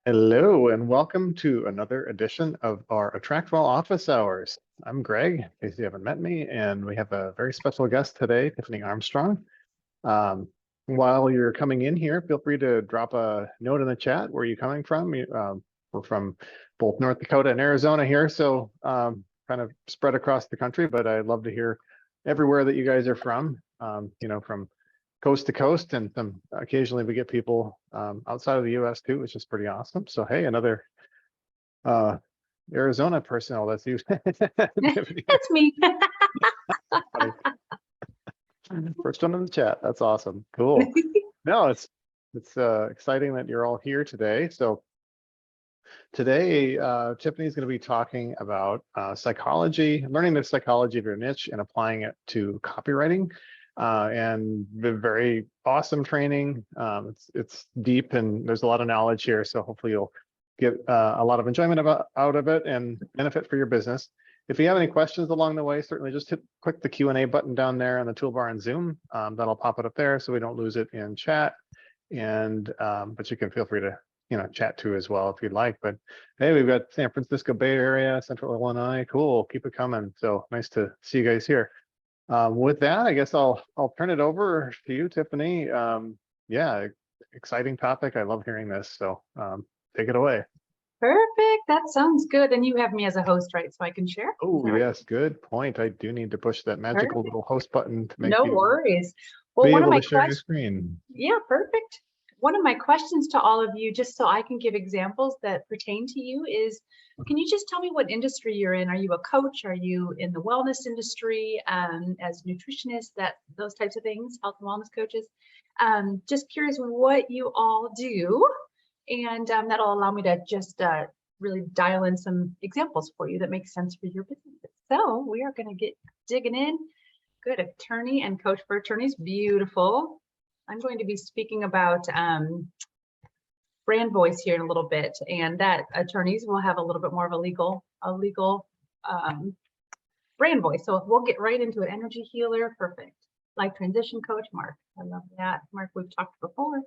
Hello and welcome to another edition of our AttractWell Office Hours. I'm Greg, in case you haven't met me, and we have a very special guest today, Tiffany Armstrong. Um, while you're coming in here, feel free to drop a note in the chat. Where are you coming from? We're from both North Dakota and Arizona here, so kind of spread across the country, but I'd love to hear everywhere that you guys are from, from coast to coast, and some occasionally we get people outside of the US too, which is pretty awesome. So hey, another uh Arizona personnel. That's you. That's me. First one in the chat. That's awesome. Cool. No, it's exciting that you're all here today. So today Tiffany's going to be talking about psychology, learning the psychology of your niche and applying it to copywriting. And the very awesome training. It's deep and there's a lot of knowledge here. So hopefully you'll get a lot of enjoyment out of it and benefit for your business. If you have any questions along the way, certainly just click the Q&A button down there on the toolbar in Zoom. That'll pop it up there so we don't lose it in chat. And but you can feel free to chat too as well if you'd like. But hey, we've got San Francisco Bay Area, Central Illinois. Cool, keep it coming. So nice to see you guys here. With that, I guess I'll turn it over to you, Tiffany. Yeah, exciting topic. I love hearing this. So take it away. Perfect. That sounds good. And you have me as a host, right? So I can share. Oh, yes, good point. I do need to push that magical little host button to make No you worries. Well, be one of able my to share your questions. screen. Yeah, perfect. One of my questions to all of you, just so I can give examples that pertain to you, is can you just tell me what industry you're in? Are you a coach? Are you in the wellness industry, as nutritionists, those types of things, health and wellness coaches? Just curious what you all do. And that'll allow me to just really dial in some examples for you that make sense for your businesses. So we are going to get digging in. Good. Attorney and coach for attorneys. Beautiful. I'm going to be speaking about brand voice here in a little bit, and that attorneys will have a little bit more of a legal brand voice. So we'll get right into it. Energy healer. Perfect. Life transition coach. Mark. I love that. Mark, we've talked before.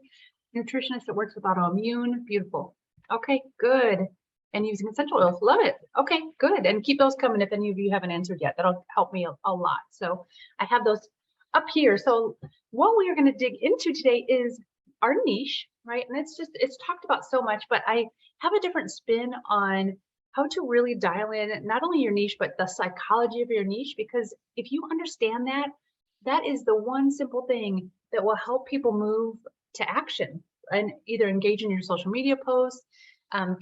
Nutritionist that works with autoimmune. Beautiful. Okay, good. And using essential oils. Love it. Okay, good. And keep those coming if any of you haven't answered yet. That'll help me a lot. So I have those up here. So what we are going to dig into today is our niche, right? And it's talked about so much, but I have a different spin on how to really dial in not only your niche, but the psychology of your niche. Because if you understand that, that is the one simple thing that will help people move to action and either engage in your social media posts,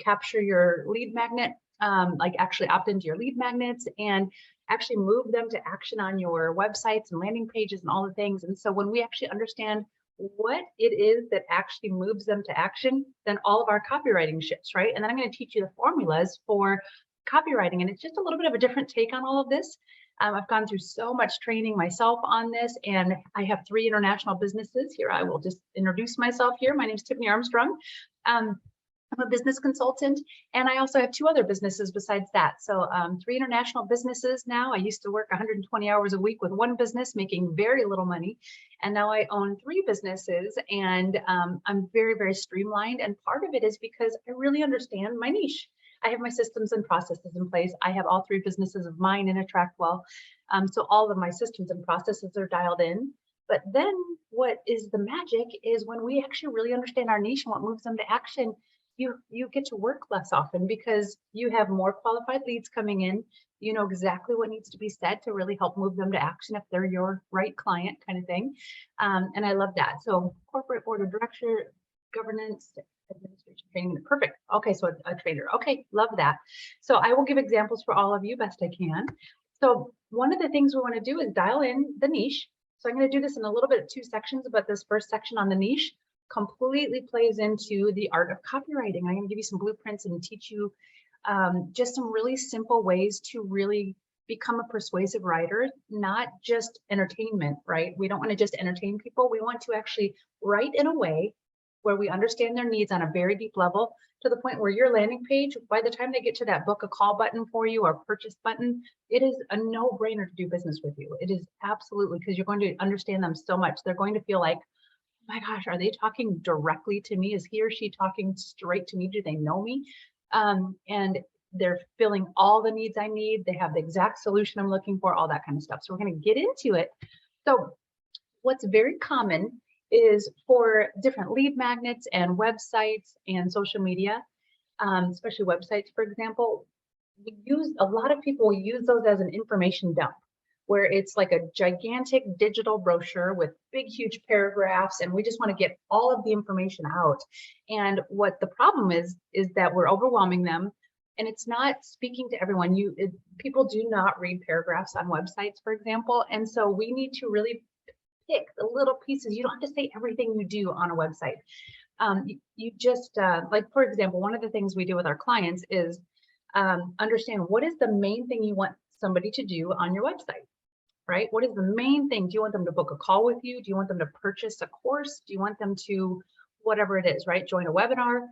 capture your lead magnet, like actually opt into your lead magnets and actually move them to action on your websites and landing pages and all the things. And so when we actually understand what it is that actually moves them to action, then all of our copywriting shifts, right? And then I'm going to teach you the formulas for copywriting. And it's just a little bit of a different take on all of this. I've gone through so much training myself on this, and I have 3 international businesses here. I will just introduce myself here. My name is Tiffany Armstrong. I'm a business consultant, and I also have 2 other businesses besides that. So 3 international businesses now. I used to work 120 hours a week with one business, making very little money. And now I own 3 businesses, and I'm very, very streamlined. And part of it is because I really understand my niche. I have my systems and processes in place. I have all 3 businesses of mine in AttractWell. So all of my systems and processes are dialed in. But then what is the magic is when we actually really understand our niche and what moves them to action, you get to work less often because you have more qualified leads coming in. You know exactly what needs to be said to really help move them to action if they're your right client, kind of thing. And I love that. So corporate board of director, governance, administration, training. Perfect. Okay, so a trainer. Okay, love that. So I will give examples for all of you best I can. So one of the things we want to do is dial in the niche. So I'm going to do this in a little bit of 2 sections, but this first section on the niche completely plays into the art of copywriting. I'm going to give you some blueprints and teach you just some really simple ways to really become a persuasive writer, not just entertainment, right? We don't want to just entertain people. We want to actually write in a way where we understand their needs on a very deep level to the point where your landing page, by the time they get to that book a call button for you or purchase button, it is a no-brainer to do business with you. It is absolutely, because you're going to understand them so much. They're going to feel like, my gosh, are they talking directly to me? Is he or she talking straight to me? Do they know me? And they're filling all the needs I need. They have the exact solution I'm looking for, all that kind of stuff. So we're going to get into it. So what's very common is for different lead magnets and websites and social media, especially websites, for example, a lot of people use those as an information dump, where it's like a gigantic digital brochure with big, huge paragraphs, and we just want to get all of the information out. And what the problem is that we're overwhelming them, and it's not speaking to everyone. People do not read paragraphs on websites, for example, and so we need to really pick the little pieces. You don't have to say everything you do on a website. You just, like, for example, one of the things we do with our clients is understand what is the main thing you want somebody to do on your website, right? What is the main thing? Do you want them to book a call with you? Do you want them to purchase a course? Do you want them to, whatever it is, right? Join a webinar,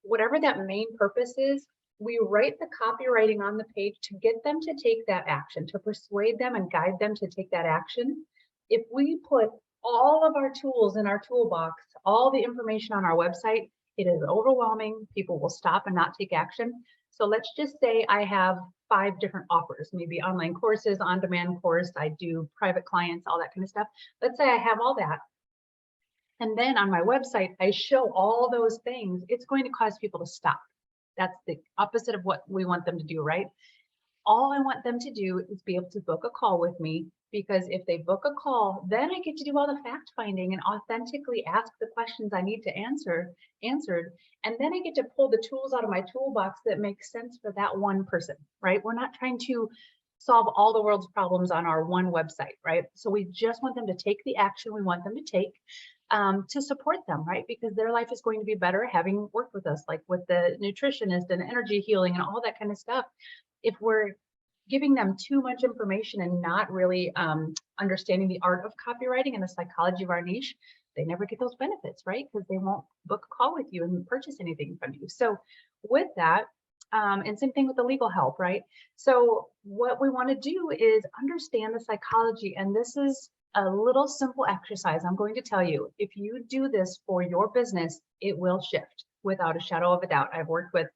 whatever that main purpose is, we write the copywriting on the page to get them to take that action, to persuade them and guide them to take that action. If we put all of our tools in our toolbox, all the information on our website, it is overwhelming. People will stop and not take action. So let's just say I have 5 different offers, maybe online courses, on-demand course, I do private clients, all that kind of stuff. Let's say I have all that. And then on my website, I show all those things. It's going to cause people to stop. That's the opposite of what we want them to do, right? All I want them to do is be able to book a call with me, because if they book a call, then I get to do all the fact finding and authentically ask the questions I need to answered. And then I get to pull the tools out of my toolbox that make sense for that one person, right? We're not trying to solve all the world's problems on our one website, right? So we just want them to take the action we want them to take to support them, right? Because their life is going to be better having worked with us, like with the nutritionist and energy healing and all that kind of stuff. If we're giving them too much information and not really understanding the art of copywriting and the psychology of our niche, they never get those benefits, right? Because they won't book a call with you and purchase anything from you. So with that, and same thing with the legal help, right? So what we want to do is understand the psychology. And this is a little simple exercise. I'm going to tell you, if you do this for your business, it will shift without a shadow of a doubt. I've worked with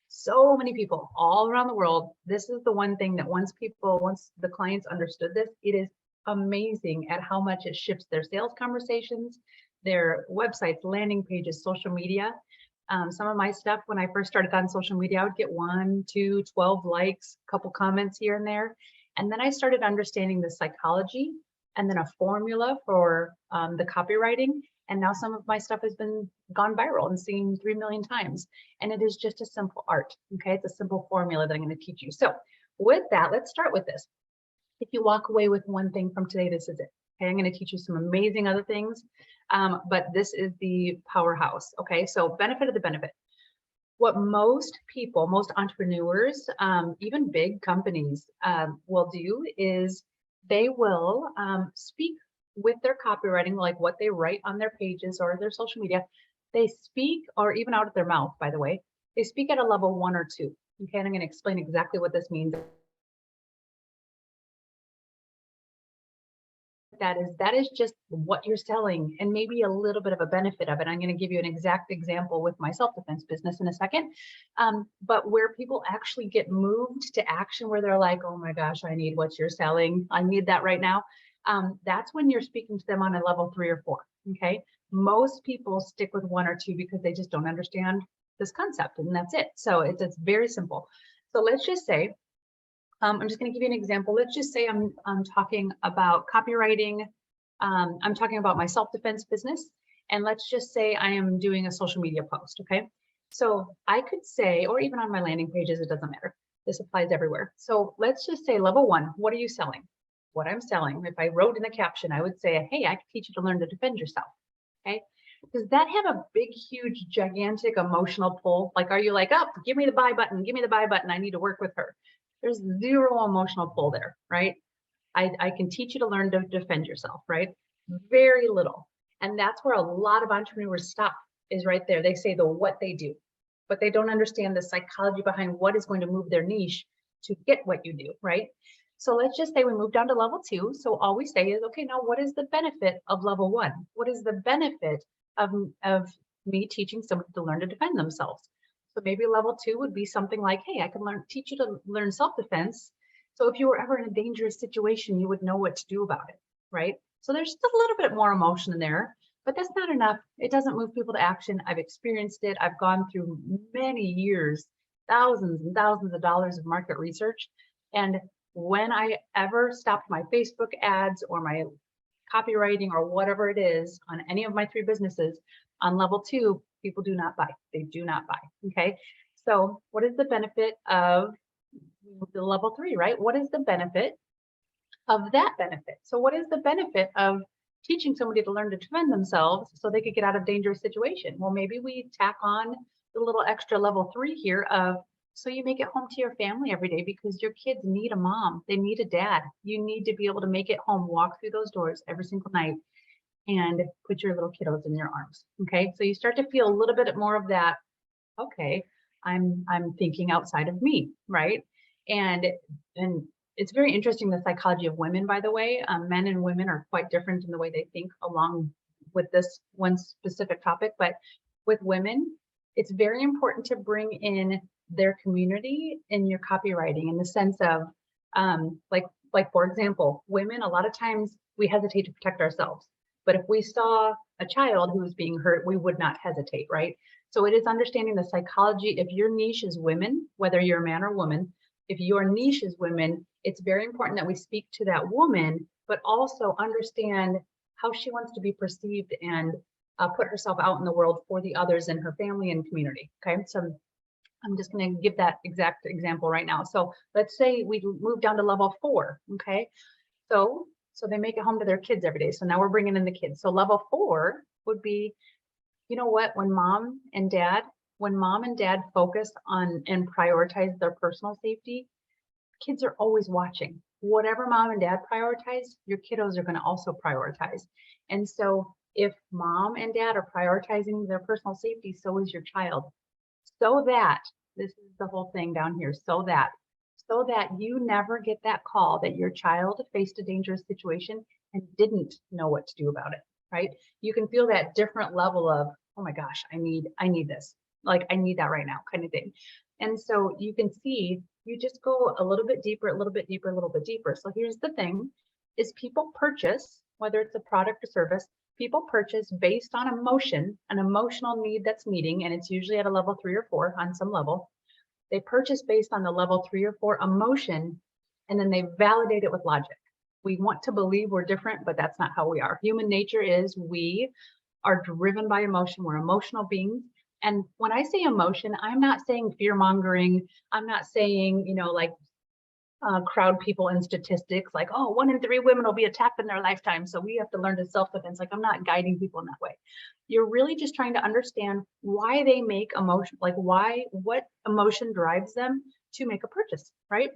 so many people all around the world. This is the one thing that once the clients understood this, it is amazing at how much it shifts their sales conversations, their websites, landing pages, social media. Some of my stuff, when I first started on social media, I would get 1, 2, 12 likes, a couple comments here and there. And then I started understanding the psychology and then a formula for the copywriting. And now some of my stuff has gone viral and seen 3 million times. And it is just a simple art. Okay, it's a simple formula that I'm going to teach you. So with that, let's start with this. If you walk away with one thing from today, this is it. Okay, I'm going to teach you some amazing other things, but this is the powerhouse. Okay, so benefit of the benefit. What most people, most entrepreneurs, even big companies will do is they will speak with their copywriting, like what they write on their pages or their social media. They speak, or even out of their mouth, by the way, they speak at a level 1 or 2. Okay, and I'm going to explain exactly what this means. That is just what you're selling and maybe a little bit of a benefit of it. I'm going to give you an exact example with my self-defense business in a second. But where people actually get moved to action, where they're like, oh my gosh, I need what you're selling. I need that right now. That's when you're speaking to them on a level 3 or 4. Okay. Most people stick with 1 or 2 because they just don't understand this concept, and that's it. So it's very simple. So let's just say, I'm just going to give you an example. Let's just say I'm talking about copywriting. I'm talking about my self-defense business. And let's just say I am doing a social media post. Okay. So I could say, or even on my landing pages, it doesn't matter. This applies everywhere. So let's just say level 1, what are you selling? What I'm selling. If I wrote in the caption, I would say, hey, I can teach you to learn to defend yourself. Okay. Does that have a big, huge, gigantic emotional pull? Like, are you like, oh, give me the buy button, give me the buy button. I need to work with her. There's zero emotional pull there, right? I can teach you to learn to defend yourself, right? Very little. And that's where a lot of entrepreneurs stop, is right there. They say the what they do, but they don't understand the psychology behind what is going to move their niche to get what you do, right? So let's just say we move down to level 2. So all we say is, okay, now what is the benefit of level 1? What is the benefit of me teaching somebody to learn to defend themselves? So maybe level 2 would be something like, hey, I can teach you to learn self-defense. So if you were ever in a dangerous situation, you would know what to do about it, right? So there's just a little bit more emotion in there, but that's not enough. It doesn't move people to action. I've experienced it. I've gone through many years, thousands and thousands of dollars of market research. And when I ever stopped my Facebook ads or my copywriting or whatever it is on any of my 3 businesses, on level 2, people do not buy. They do not buy. Okay. So what is the benefit of the level 3, right? What is the benefit of that benefit? So what is the benefit of teaching somebody to learn to defend themselves so they could get out of dangerous situation? Well, maybe we tack on the little extra level 3 here of, so you make it home to your family every day because your kids need a mom. They need a dad. You need to be able to make it home, walk through those doors every single night and put your little kiddos in your arms. Okay. So you start to feel a little bit more of that. Okay. I'm thinking outside of me. Right. And it's very interesting, the psychology of women, by the way. Men and women are quite different in the way they think along with this one specific topic. But with women, it's very important to bring in their community in your copywriting in the sense of like for example, women, a lot of times we hesitate to protect ourselves. But if we saw a child who was being hurt, we would not hesitate, right? So it is understanding the psychology. If your niche is women, whether you're a man or woman, if your niche is women, it's very important that we speak to that woman, but also understand how she wants to be perceived and put herself out in the world for the others in her family and community. Okay, so I'm just going to give that exact example right now. So let's say we move down to level 4. Okay, so they make it home to their kids every day. So now we're bringing in the kids. So level 4 would be, you know what, when mom and dad focus on and prioritize their personal safety, kids are always watching. Whatever mom and dad prioritize, your kiddos are going to also prioritize. And so if mom and dad are prioritizing their personal safety, so is your child. So that, this is the whole thing down here, so that you never get that call that your child faced a dangerous situation and didn't know what to do about it, right? You can feel that different level of, oh my gosh, I need this. Like I need that right now kind of thing. And so you can see, you just go a little bit deeper, a little bit deeper, a little bit deeper. So here's the thing, is people purchase, whether it's a product or service, people purchase based on emotion, an emotional need that's meeting, and it's usually at a level 3 or 4 on some level. They purchase based on the level 3 or 4 emotion, and then they validate it with logic. We want to believe we're different, but that's not how we are. Human nature is we are driven by emotion. We're emotional beings. And when I say emotion, I'm not saying fear mongering. I'm not saying, like crowd people and statistics like, oh, 1 in 3 women will be attacked in their lifetime, so we have to learn to self-defense. Like, I'm not guiding people in that way. You're really just trying to understand why they make emotion, like what emotion drives them to make a purchase, right?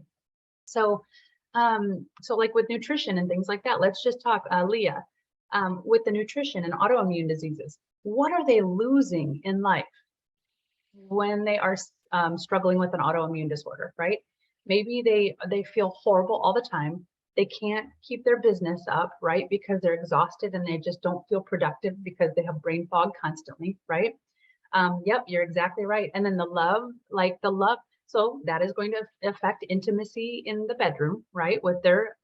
So like with nutrition and things like that, let's just talk, Leah, with the nutrition and autoimmune diseases. What are they losing in life when they are struggling with an autoimmune disorder, right? Maybe they feel horrible all the time. They can't keep their business up, right? Because they're exhausted and they just don't feel productive because they have brain fog constantly, right? Yep, you're exactly right. And then the love, so that is going to affect intimacy in the bedroom, right? With their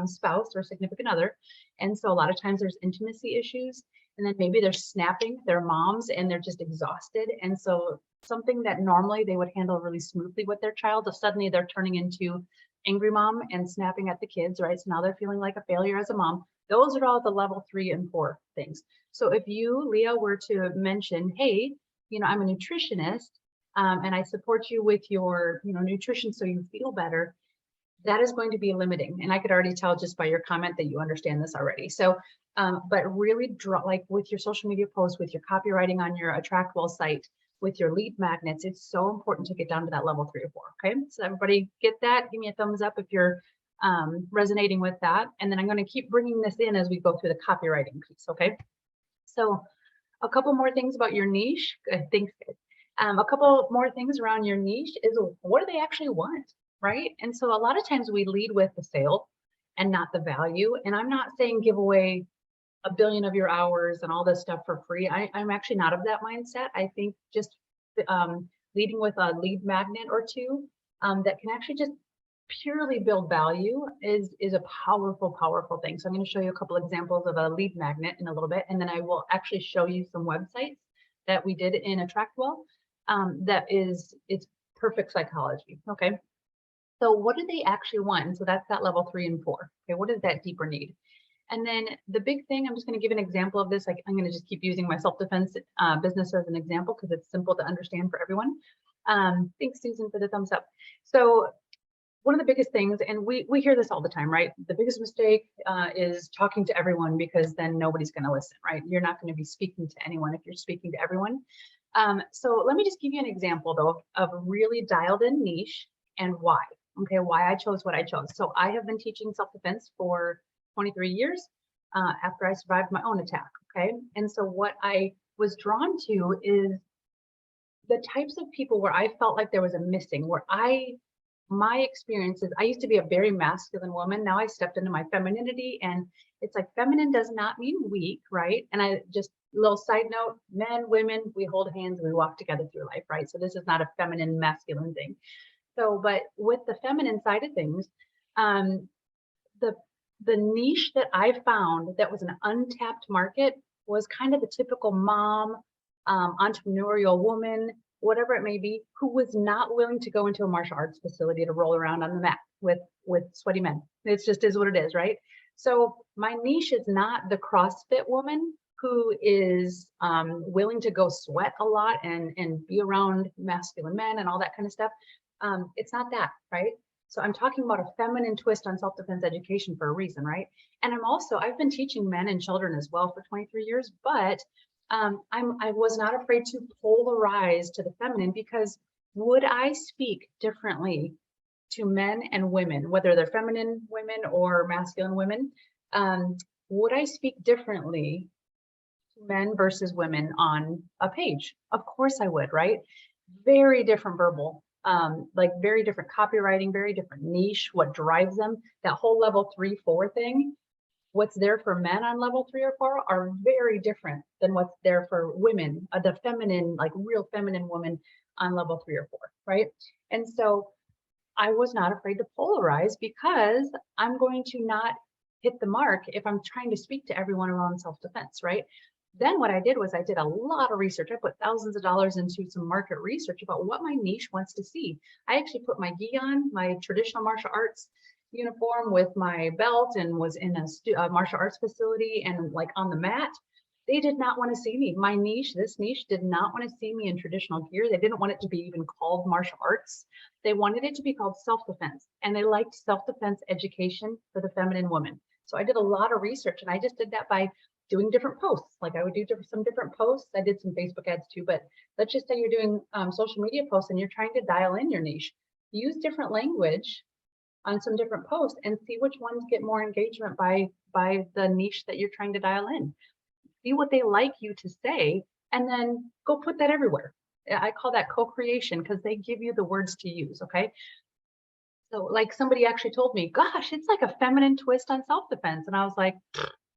spouse or significant other. And so a lot of times there's intimacy issues, and then maybe they're snapping, they're moms and they're just exhausted. And so something that normally they would handle really smoothly with their child, suddenly they're turning into angry mom and snapping at the kids, right? So now they're feeling like a failure as a mom. Those are all the level 3 and 4 things. So if you, Leah, were to mention, hey, I'm a nutritionist, and I support you with your, nutrition so you feel better, that is going to be limiting. And I could already tell just by your comment that you understand this already. So, but really like with your social media posts, with your copywriting on your AttractWell site, with your lead magnets, it's so important to get down to that level 3 or 4. Okay. So everybody get that? Give me a thumbs up if you're resonating with that. And then I'm going to keep bringing this in as we go through the copywriting piece. Okay. So a couple more things about your niche. I think a couple more things around your niche is, what do they actually want? right? And so a lot of times we lead with the sale and not the value. And I'm not saying give away 1 billion of your hours and all this stuff for free. I'm actually not of that mindset. I think just leading with a lead magnet or two that can actually just purely build value is a powerful, powerful thing. So I'm going to show you a couple examples of a lead magnet in a little bit, and then I will actually show you some websites that we did in AttractWell. It's perfect psychology. Okay. So what do they actually want? And so that's that level 3 and 4. Okay. What is that deeper need? And then the big thing, I'm just going to give an example of this. I'm going to just keep using my self-defense business as an example because it's simple to understand for everyone. Thanks, Susan, for the thumbs up. So one of the biggest things, and we hear this all the time, right? The biggest mistake is talking to everyone because then nobody's going to listen, right? You're not going to be speaking to anyone if you're speaking to everyone. So let me just give you an example, though, of a really dialed in niche and why. Okay, why I chose what I chose. So I have been teaching self-defense for 23 years after I survived my own attack. Okay, and so what I was drawn to is the types of people where I felt like there was a missing, my experiences, I used to be a very masculine woman. Now I stepped into my femininity, and it's like feminine does not mean weak, right? And a little side note, men, women, we hold hands and we walk together through life, right? So this is not a feminine, masculine thing. So, but with the feminine side of things, the niche that I found that was an untapped market was kind of the typical mom, entrepreneurial woman, whatever it may be, who was not willing to go into a martial arts facility to roll around on the mat with sweaty men. It just is what it is, right? So my niche is not the CrossFit woman who is willing to go sweat a lot and be around masculine men and all that kind of stuff. It's not that, right? So I'm talking about a feminine twist on self-defense education for a reason, right? And I've been teaching men and children as well for 23 years, but I was not afraid to polarize to the feminine, because would I speak differently to men and women, whether they're feminine women or masculine women? Would I speak differently to men versus women on a page? Of course I would, right? Very different verbal, like very different copywriting, very different niche, what drives them. That whole level 3, 4 thing, what's there for men on level 3 or 4 are very different than what's there for women, the feminine, like real feminine woman on level 3 or 4, right? And so I was not afraid to polarize, because I'm going to not hit the mark if I'm trying to speak to everyone around self-defense, right? Then what I did was I did a lot of research. I put thousands of dollars into some market research about what my niche wants to see. I actually put my gi on, my traditional martial arts uniform with my belt, and was in a martial arts facility and like on the mat. They did not want to see me. My niche, this niche, did not want to see me in traditional gear. They didn't want it to be even called martial arts. They wanted it to be called self-defense, and they liked self-defense education for the feminine woman. So I did a lot of research, and I just did that by doing different posts. Like I would do some different posts. I did some Facebook ads too, but let's just say you're doing social media posts and you're trying to dial in your niche. Use different language on some different posts and see which ones get more engagement by the niche that you're trying to dial in. See what they like you to say, and then go put that everywhere. I call that co-creation, because they give you the words to use, okay? So like somebody actually told me, gosh, it's like a feminine twist on self-defense. And I was like,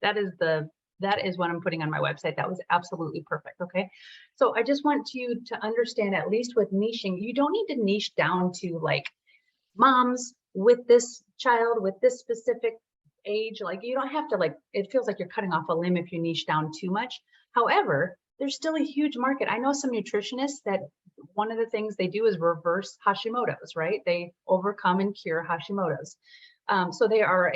that is what I'm putting on my website. That was absolutely perfect. Okay. So I just want you to understand, at least with niching, you don't need to niche down to like moms with this child with this specific age. Like you don't have to, like, it feels like you're cutting off a limb if you niche down too much. However, there's still a huge market. I know some nutritionists that one of the things they do is reverse Hashimoto's, right? They overcome and cure Hashimoto's. So they are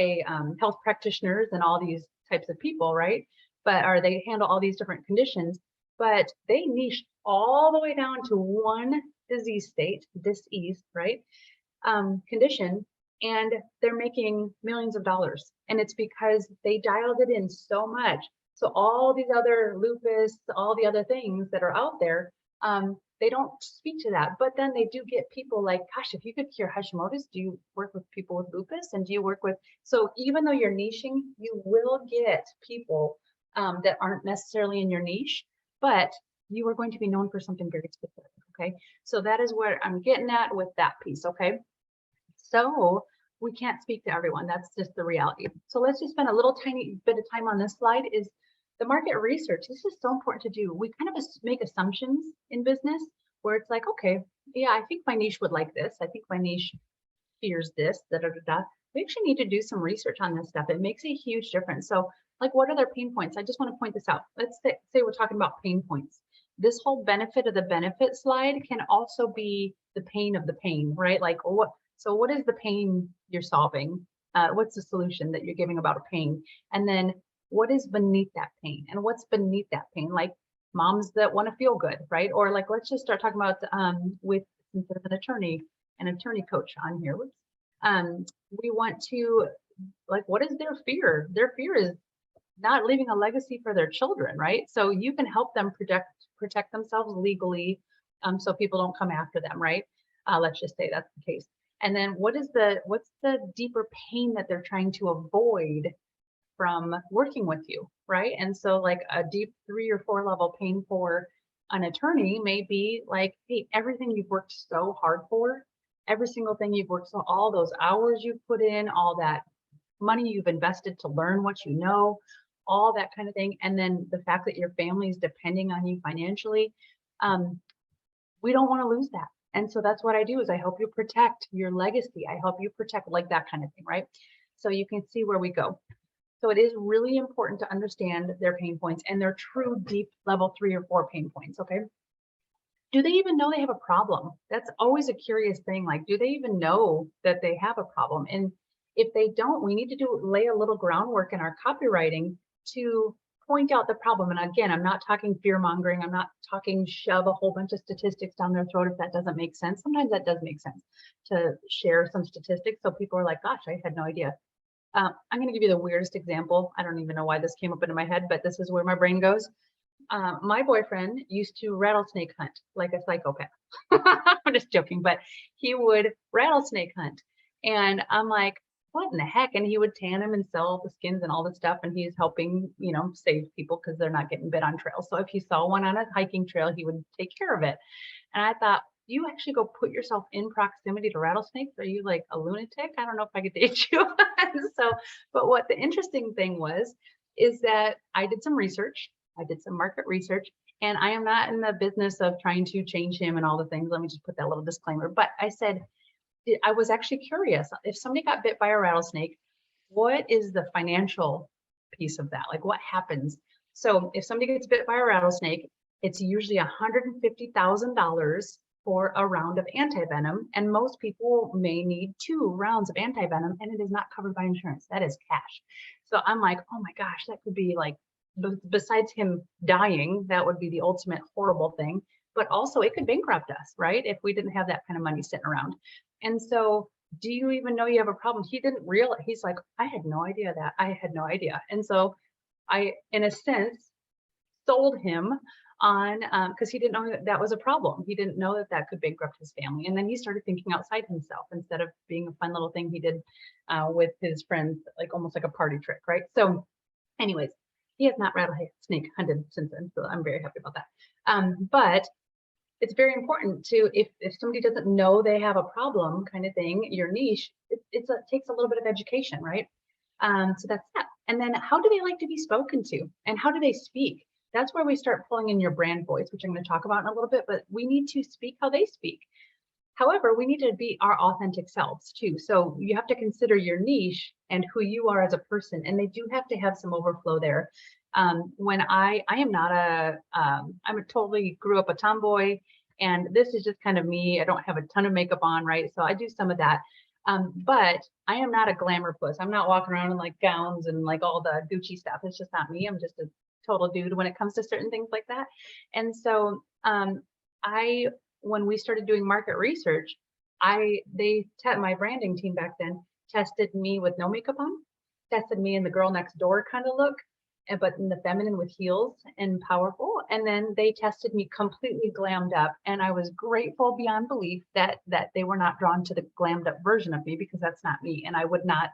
health practitioners and all these types of people, right? They handle all these different conditions, but they niche all the way down to one disease state, disease, right? Condition, and they're making millions of dollars. And it's because they dialed it in so much. So all these other lupus, all the other things that are out there, they don't speak to that. But then they do get people like, gosh, if you could cure Hashimoto's, do you work with people with lupus? And do you work with, so even though you're niching, you will get people that aren't necessarily in your niche, but you are going to be known for something very specific, okay? So that is where I'm getting at with that piece, okay? So we can't speak to everyone. That's just the reality. So let's just spend a little tiny bit of time on this slide. Is the market research. This is so important to do. We kind of make assumptions in business where it's like, okay, yeah, I think my niche would like this. I think my niche fears this, da, da, da, da. We actually need to do some research on this stuff. It makes a huge difference. So like, what are their pain points? I just want to point this out. Let's say we're talking about pain points. This whole benefit of the benefit slide can also be the pain of the pain, right? Like what is the pain you're solving? What's the solution that you're giving about a pain? And then what is beneath that pain? And what's beneath that pain? Like moms that want to feel good, right? Or like, let's just start talking about with, since there's an attorney coach on here. We want to, like, what is their fear? Their fear is not leaving a legacy for their children, right? So you can help them protect themselves legally, so people don't come after them, right? Let's just say that's the case. And then what's the deeper pain that they're trying to avoid from working with you, right? And so like a deep 3 or 4 level pain for an attorney may be like, hey, everything you've worked so hard for, every single thing you've worked, so all those hours you've put in, all that money you've invested to learn what you know, all that kind of thing. And then the fact that your family is depending on you financially, we don't want to lose that. And so that's what I do is I help you protect your legacy. I help you protect like that kind of thing, right? So you can see where we go. So it is really important to understand their pain points and their true deep level 3 or 4 pain points, okay? Do they even know they have a problem? That's always a curious thing. Like, do they even know that they have a problem? And if they don't, we need to lay a little groundwork in our copywriting to point out the problem. And again, I'm not talking fear mongering. I'm not talking shove a whole bunch of statistics down their throat if that doesn't make sense. Sometimes that does make sense to share some statistics. So people are like, gosh, I had no idea. I'm going to give you the weirdest example. I don't even know why this came up into my head, but this is where my brain goes. My boyfriend used to rattlesnake hunt like a psychopath. I'm just joking, but he would rattlesnake hunt. And I'm like, what in the heck? And he would tan them and sell the skins and all this stuff. And he's helping, save people because they're not getting bit on trails. So if he saw one on a hiking trail, he would take care of it. And I thought, you actually go put yourself in proximity to rattlesnakes? Are you like a lunatic? I don't know if I could date you. But what the interesting thing is that I did some research. I did some market research, and I am not in the business of trying to change him and all the things. Let me just put that little disclaimer. But I said, I was actually curious. If somebody got bit by a rattlesnake, what is the financial piece of that? Like what happens? So if somebody gets bit by a rattlesnake, it's usually $150,000 for a round of antivenom. And most people may need 2 rounds of antivenom, and it is not covered by insurance. That is cash. So I'm like, oh my gosh, that could be like, besides him dying, that would be the ultimate horrible thing. But also it could bankrupt us, right? If we didn't have that kind of money sitting around. And so, do you even know you have a problem? He didn't realize. He's like, I had no idea that. I had no idea. And so I, in a sense, sold him on, because he didn't know that was a problem. He didn't know that could bankrupt his family. And then he started thinking outside himself instead of being a fun little thing he did with his friends, like almost like a party trick, right? So anyways, he has not rattlesnake hunted since then. So I'm very happy about that. But it's very important to, if somebody doesn't know they have a problem kind of thing, your niche, it takes a little bit of education, right? So that's that. And then how do they like to be spoken to? And how do they speak? That's where we start pulling in your brand voice, which I'm going to talk about in a little bit, but we need to speak how they speak. However, we need to be our authentic selves too. So you have to consider your niche and who you are as a person, and they do have to have some overflow there. When I am not I'm a totally grew up a tomboy, and this is just kind of me. I don't have a ton of makeup on, right? So I do some of that. But I am not a glamour puss. I'm not walking around in like gowns and like all the Gucci stuff. It's just not me. I'm just a total dude when it comes to certain things like that. And so when we started doing market research, my branding team back then tested me with no makeup on, tested me in the girl next door kind of look, but in the feminine with heels and powerful. And then they tested me completely glammed up. And I was grateful beyond belief that they were not drawn to the glammed up version of me, because that's not me. And I would not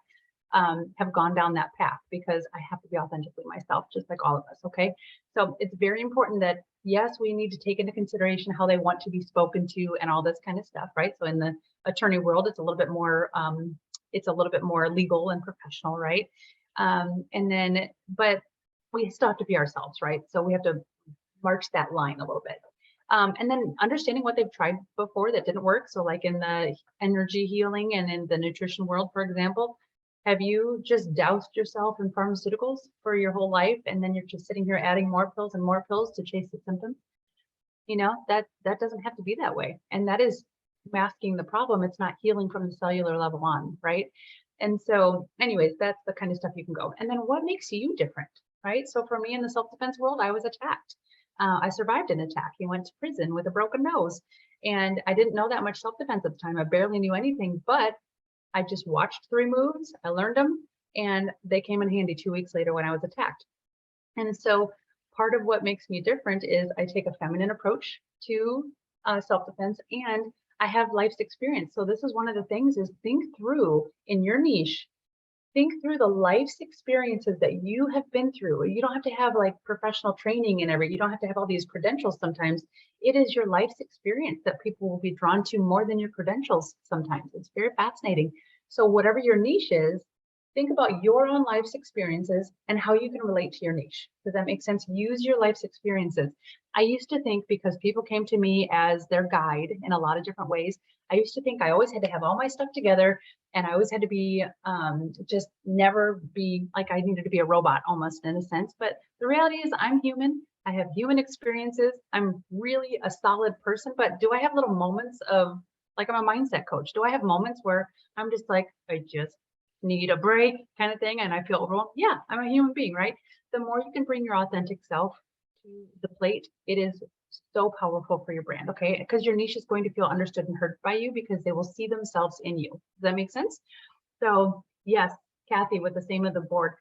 have gone down that path, because I have to be authentically myself, just like all of us. Okay. So it's very important that yes, we need to take into consideration how they want to be spoken to and all this kind of stuff, right? So in the attorney world, it's a little bit more legal and professional, right? But we still have to be ourselves, right? So we have to march that line a little bit. And then understanding what they've tried before that didn't work. So like in the energy healing and in the nutrition world, for example, have you just doused yourself in pharmaceuticals for your whole life? And then you're just sitting here adding more pills and more pills to chase the symptoms? That doesn't have to be that way. And that is masking the problem. It's not healing from the cellular level on, right? And so anyways, that's the kind of stuff you can go. And then what makes you different, right? So for me in the self-defense world, I was attacked. I survived an attack. He went to prison with a broken nose. And I didn't know that much self-defense at the time. I barely knew anything, but I just watched 3 moves. I learned them and they came in handy 2 weeks later when I was attacked. And so part of what makes me different is I take a feminine approach to self-defense, and I have life's experience. So this is one of the things is think through in your niche. Think through the life's experiences that you have been through. You don't have to have like professional training and you don't have to have all these credentials sometimes. It is your life's experience that people will be drawn to more than your credentials sometimes. It's very fascinating. So whatever your niche is, think about your own life's experiences and how you can relate to your niche. Does that make sense? Use your life's experiences. I used to think because people came to me as their guide in a lot of different ways, I used to think I always had to have all my stuff together and I always had to be just never be like I needed to be a robot almost in a sense. But the reality is I'm human. I have human experiences. I'm really a solid person, but do I have little moments of like I'm a mindset coach? Do I have moments where I'm just like, I just need a break kind of thing and I feel overwhelmed? Yeah, I'm a human being, right? The more you can bring your authentic self to the plate, it is so powerful for your brand, okay? Because your niche is going to feel understood and heard by you because they will see themselves in you. Does that make sense? So yes, Kathy, with the same of the board,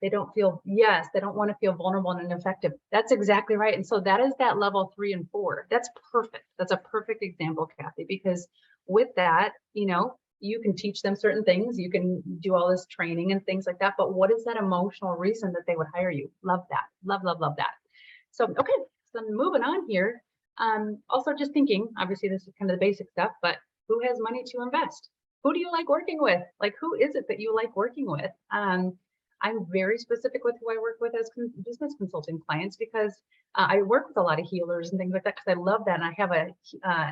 they don't want to feel vulnerable and ineffective. That's exactly right. And so that is that level 3 and 4. That's perfect. That's a perfect example, Kathy, because with that, you can teach them certain things, you can do all this training and things like that, but what is that emotional reason that they would hire you? Love that. Love that. So, okay, so moving on here. Also just thinking, obviously this is kind of the basic stuff, but who has money to invest? Who do you like working with? Like, who is it that you like working with? I'm very specific with who I work with as business consulting clients because I work with a lot of healers and things like that because I love that. And I have a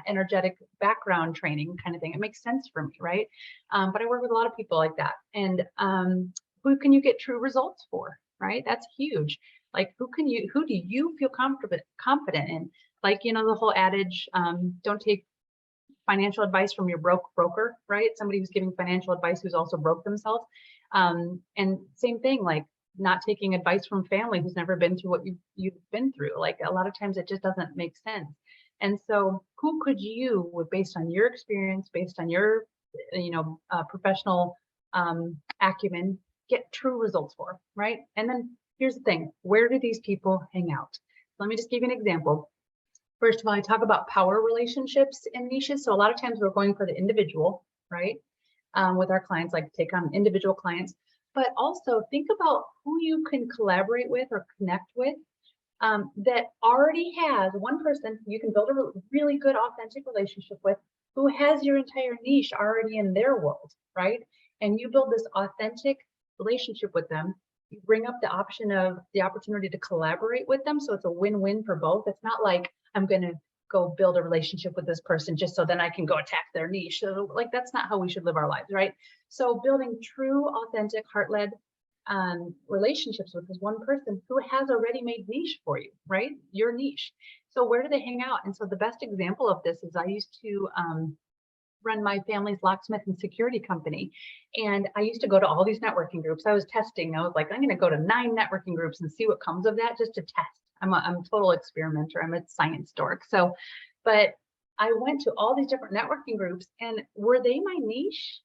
energetic background training kind of thing. It makes sense for me, right? But I work with a lot of people like that. And who can you get true results for, right? That's huge. Like who do you feel confident in? Like, the whole adage, don't take financial advice from your broker, right? Somebody who's giving financial advice who's also broke themselves. And same thing, like not taking advice from family who's never been through what you've been through. Like a lot of times it just doesn't make sense. And so who could you, based on your experience, based on your, professional acumen, get true results for, right? And then here's the thing, where do these people hang out? Let me just give you an example. First of all, I talk about power relationships in niches. So a lot of times we're going for the individual, right? With our clients, like take on individual clients, but also think about who you can collaborate with or connect with that already has one person you can build a really good, authentic relationship with who has your entire niche already in their world, right? And you build this authentic relationship with them. You bring up the option of the opportunity to collaborate with them. So it's a win-win for both. It's not like I'm going to go build a relationship with this person just so then I can go attack their niche. So like, that's not how we should live our lives, right? So building true, authentic, heart-led relationships with this one person who has a ready-made niche for you, right? Your niche. So where do they hang out? And so the best example of this is I used to run my family's locksmith and security company. And I used to go to all these networking groups. I was testing. I was like, I'm going to go to 9 networking groups and see what comes of that just to test. I'm a total experimenter. I'm a science dork. So, but I went to all these different networking groups and were they my niche?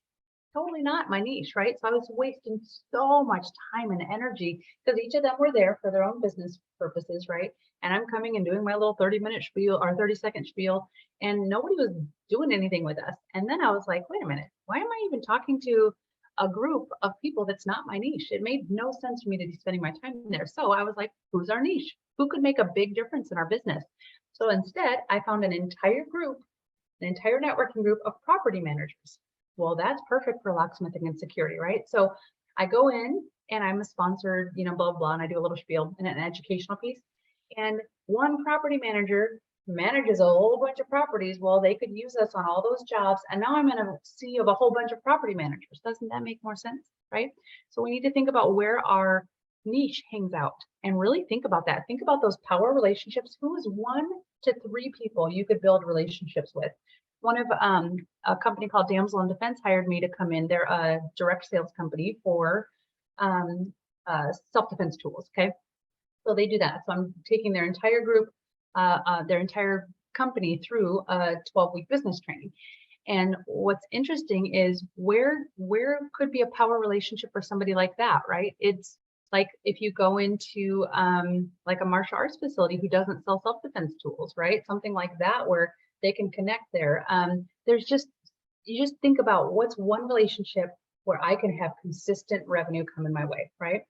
Totally not my niche, right? So I was wasting so much time and energy because each of them were there for their own business purposes, right? And I'm coming and doing my little 30-minute spiel or 30-second spiel, and nobody was doing anything with us. And then I was like, wait a minute, why am I even talking to a group of people that's not my niche. It made no sense for me to be spending my time there. So I was like, who's our niche? Who could make a big difference in our business? So instead, I found an entire group, an entire networking group of property managers. Well, that's perfect for locksmithing and security, right? So I go in and I'm a sponsored, blah, blah, blah, and I do a little spiel and an educational piece. And one property manager manages a whole bunch of properties. Well, they could use us on all those jobs. And now I'm in a sea of a whole bunch of property managers. Doesn't that make more sense, right? So we need to think about where our niche hangs out and really think about that. Think about those power relationships. Who is 1 to 3 people you could build relationships with? One of a company called Damsel in Defense hired me to come in. They're a direct sales company for self-defense tools. Okay. So they do that. So I'm taking their entire group, their entire company through a 12-week business training. And what's interesting is where could be a power relationship for somebody like that, right? It's like if you go into like a martial arts facility who doesn't sell self-defense tools, right? Something like that where they can connect there. You just think about what's one relationship where I can have consistent revenue coming my way, right?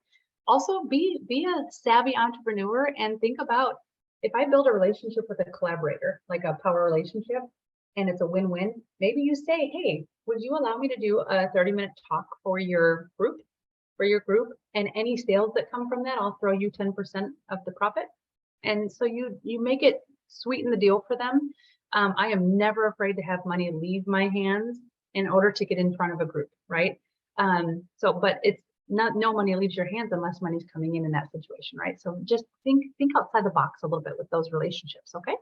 Also, be a savvy entrepreneur and think about if I build a relationship with a collaborator, like a power relationship, and it's a win-win, maybe you say, hey, would you allow me to do a 30-minute talk for your group? And any sales that come from that, I'll throw you 10% of the profit. And so you make it sweeten the deal for them. I am never afraid to have money leave my hands in order to get in front of a group, right? But it's not no money leaves your hands unless money's coming in that situation, right? So just think outside the box a little bit with those relationships, okay?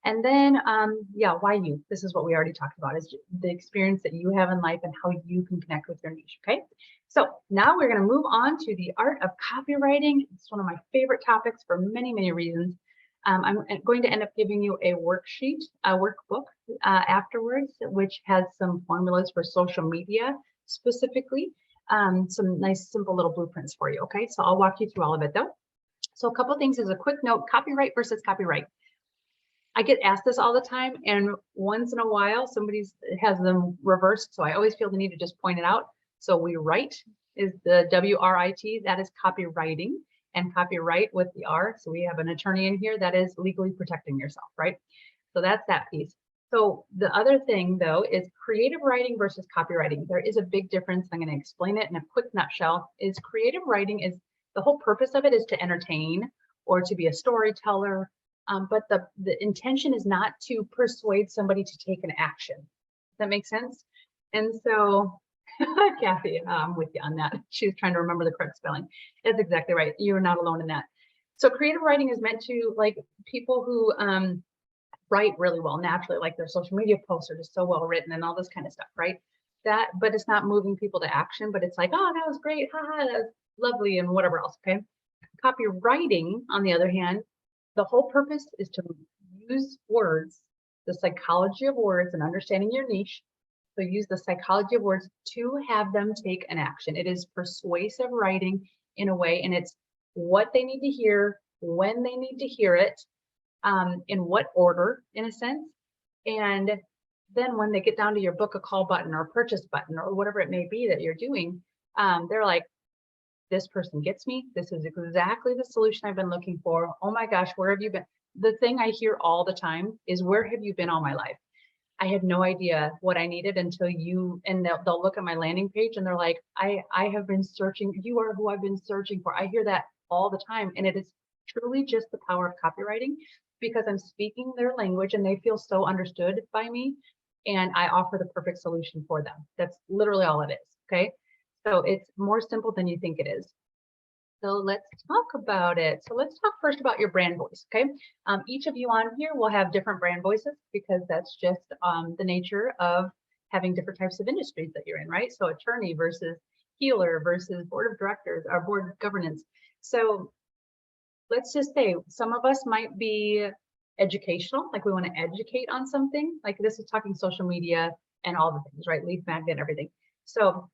And then, why you? This is what we already talked about, is the experience that you have in life and how you can connect with your niche, okay? So now we're going to move on to the art of copywriting. It's one of my favorite topics for many, many reasons. I'm going to end up giving you a worksheet, a workbook afterwards, which has some formulas for social media specifically, some nice, simple little blueprints for you, okay? So I'll walk you through all of it though. So a couple of things as a quick note, copyright versus copyright. I get asked this all the time, and once in a while somebody has them reversed, so I always feel the need to just point it out. So we write is the W-R-I-T, that is copywriting, and copyright with the R. So we have an attorney in here, that is legally protecting yourself, right? So that's that piece. So the other thing though is creative writing versus copywriting. There is a big difference. I'm going to explain it in a quick nutshell. Is creative writing is the whole purpose of it is to entertain or to be a storyteller. But the intention is not to persuade somebody to take an action. Does that make sense? And so, Kathy, I'm with you on that. She was trying to remember the correct spelling. That's exactly right. You're not alone in that. So creative writing is meant to, like, people who write really well naturally, like their social media posts are just so well written and all this kind of stuff, right? But it's not moving people to action, but it's like, oh, that was great. Haha, that was lovely, and whatever else, okay? Copywriting, on the other hand, the whole purpose is to use words, the psychology of words and understanding your niche. So use the psychology of words to have them take an action. It is persuasive writing in a way, and it's what they need to hear, when they need to hear it, in what order, in a sense. And then when they get down to your book a call button or purchase button or whatever it may be that you're doing, they're like, this person gets me. This is exactly the solution I've been looking for. Oh my gosh, where have you been? The thing I hear all the time is, where have you been all my life? I had no idea what I needed until you, and they'll look at my landing page and they're like, I have been searching. You are who I've been searching for. I hear that all the time. And it is truly just the power of copywriting, because I'm speaking their language and they feel so understood by me. And I offer the perfect solution for them. That's literally all it is. Okay. So it's more simple than you think it is. So let's talk about it. So let's talk first about your brand voice, okay? Each of you on here will have different brand voices, because that's just the nature of having different types of industries that you're in, right? So attorney versus healer versus board of directors or board of governance. So let's just say some of us might be educational, like we want to educate on something. Like this is talking social media and all the things, right? Lead magnet and everything. So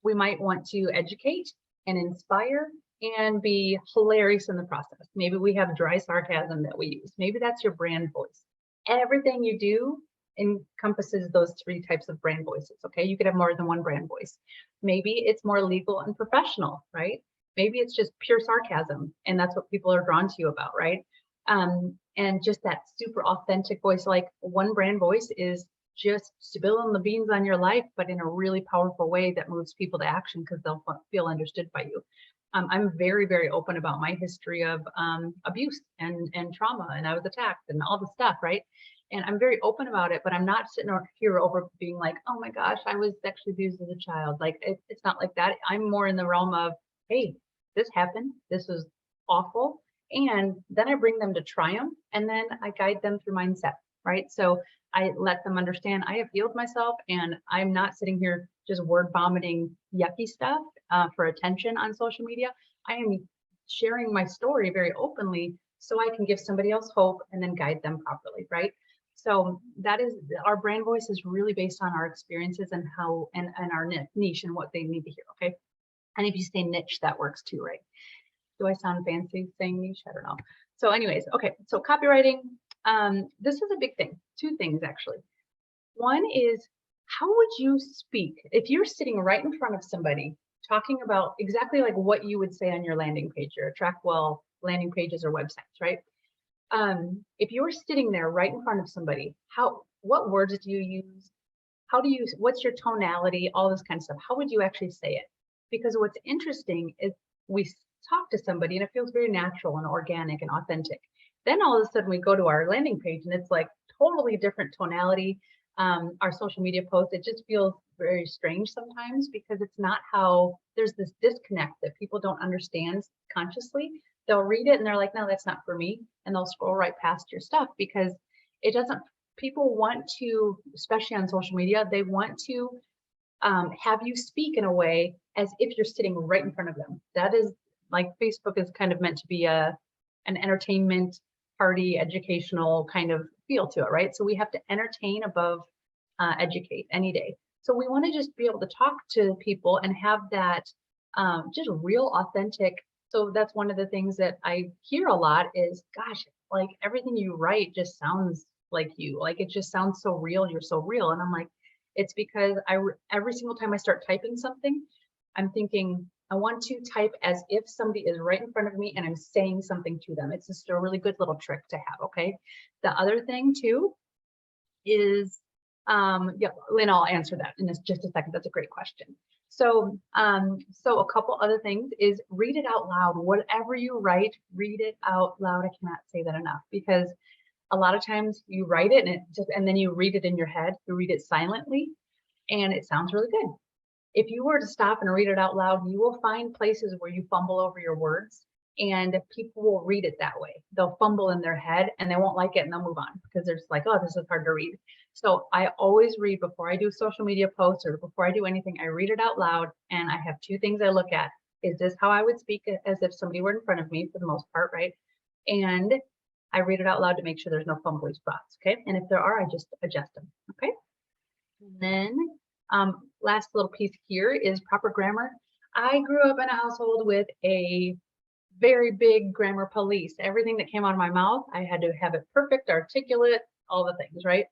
we might want to educate and inspire and be hilarious in the process. Maybe we have dry sarcasm that we use. Maybe that's your brand voice. Everything you do encompasses those 3 types of brand voices. Okay, you could have more than one brand voice. Maybe it's more legal and professional, right? Maybe it's just pure sarcasm, and that's what people are drawn to you about, right? And just that super authentic voice. Like one brand voice is just spilling the beans on your life, but in a really powerful way that moves people to action because they'll feel understood by you. I'm very, very open about my history of abuse and trauma, and I was attacked and all the stuff, right? And I'm very open about it, but I'm not sitting here over being like, oh my gosh, I was sexually abused as a child. Like it's not like that. I'm more in the realm of, hey, this happened. This was awful. And then I bring them to triumph, and then I guide them through mindset, right? So I let them understand I have healed myself, and I'm not sitting here just word vomiting yucky stuff for attention on social media. I am sharing my story very openly so I can give somebody else hope and then guide them properly, right? So that is, our brand voice is really based on our experiences and how, and our niche and what they need to hear, okay? And if you say niche, that works too, right? Do I sound fancy saying niche? I don't know. So anyways, okay, so copywriting, this is a big thing. 2 things actually. One is, how would you speak if you're sitting right in front of somebody talking about exactly like what you would say on your landing page, your AttractWell landing pages or websites, right? If you were sitting there right in front of somebody, what words do you use? What's your tonality, all this kind of stuff? How would you actually say it? Because what's interesting is we talk to somebody and it feels very natural and organic and authentic. Then all of a sudden we go to our landing page and it's like totally different tonality. Our social media posts, it just feels very strange sometimes because it's not how, there's this disconnect that people don't understand consciously. They'll read it and they're like, no, that's not for me. And they'll scroll right past your stuff because it doesn't, people want to, especially on social media, they want to have you speak in a way as if you're sitting right in front of them. That is like, Facebook is kind of meant to be an entertainment party, educational kind of feel to it, right? So we have to entertain above educate any day. So we want to just be able to talk to people and have that just real authentic. So that's one of the things that I hear a lot is, gosh, like everything you write just sounds like you, like it just sounds so real. You're so real. And I'm like, it's because every single time I start typing something, I'm thinking, I want to type as if somebody is right in front of me and I'm saying something to them. It's just a really good little trick to have, okay? The other thing too is, yeah, Lynn, I'll answer that in just a second. That's a great question. So, so a couple other things is read it out loud. Whatever you write, read it out loud. I cannot say that enough because a lot of times you write it and then you read it in your head, you read it silently and it sounds really good. If you were to stop and read it out loud, you will find places where you fumble over your words and people will read it that way. They'll fumble in their head and they won't like it and they'll move on because they're just like, oh, this is hard to read. So I always read before I do social media posts or before I do anything, I read it out loud and I have 2 things I look at. Is this how I would speak as if somebody were in front of me for the most part, right? And I read it out loud to make sure there's no fumbly spots, okay? And if there are, I just adjust them, okay? And then last little piece here is proper grammar. I grew up in a household with a very big grammar police. Everything that came out of my mouth, I had to have it perfect, articulate, all the things, right?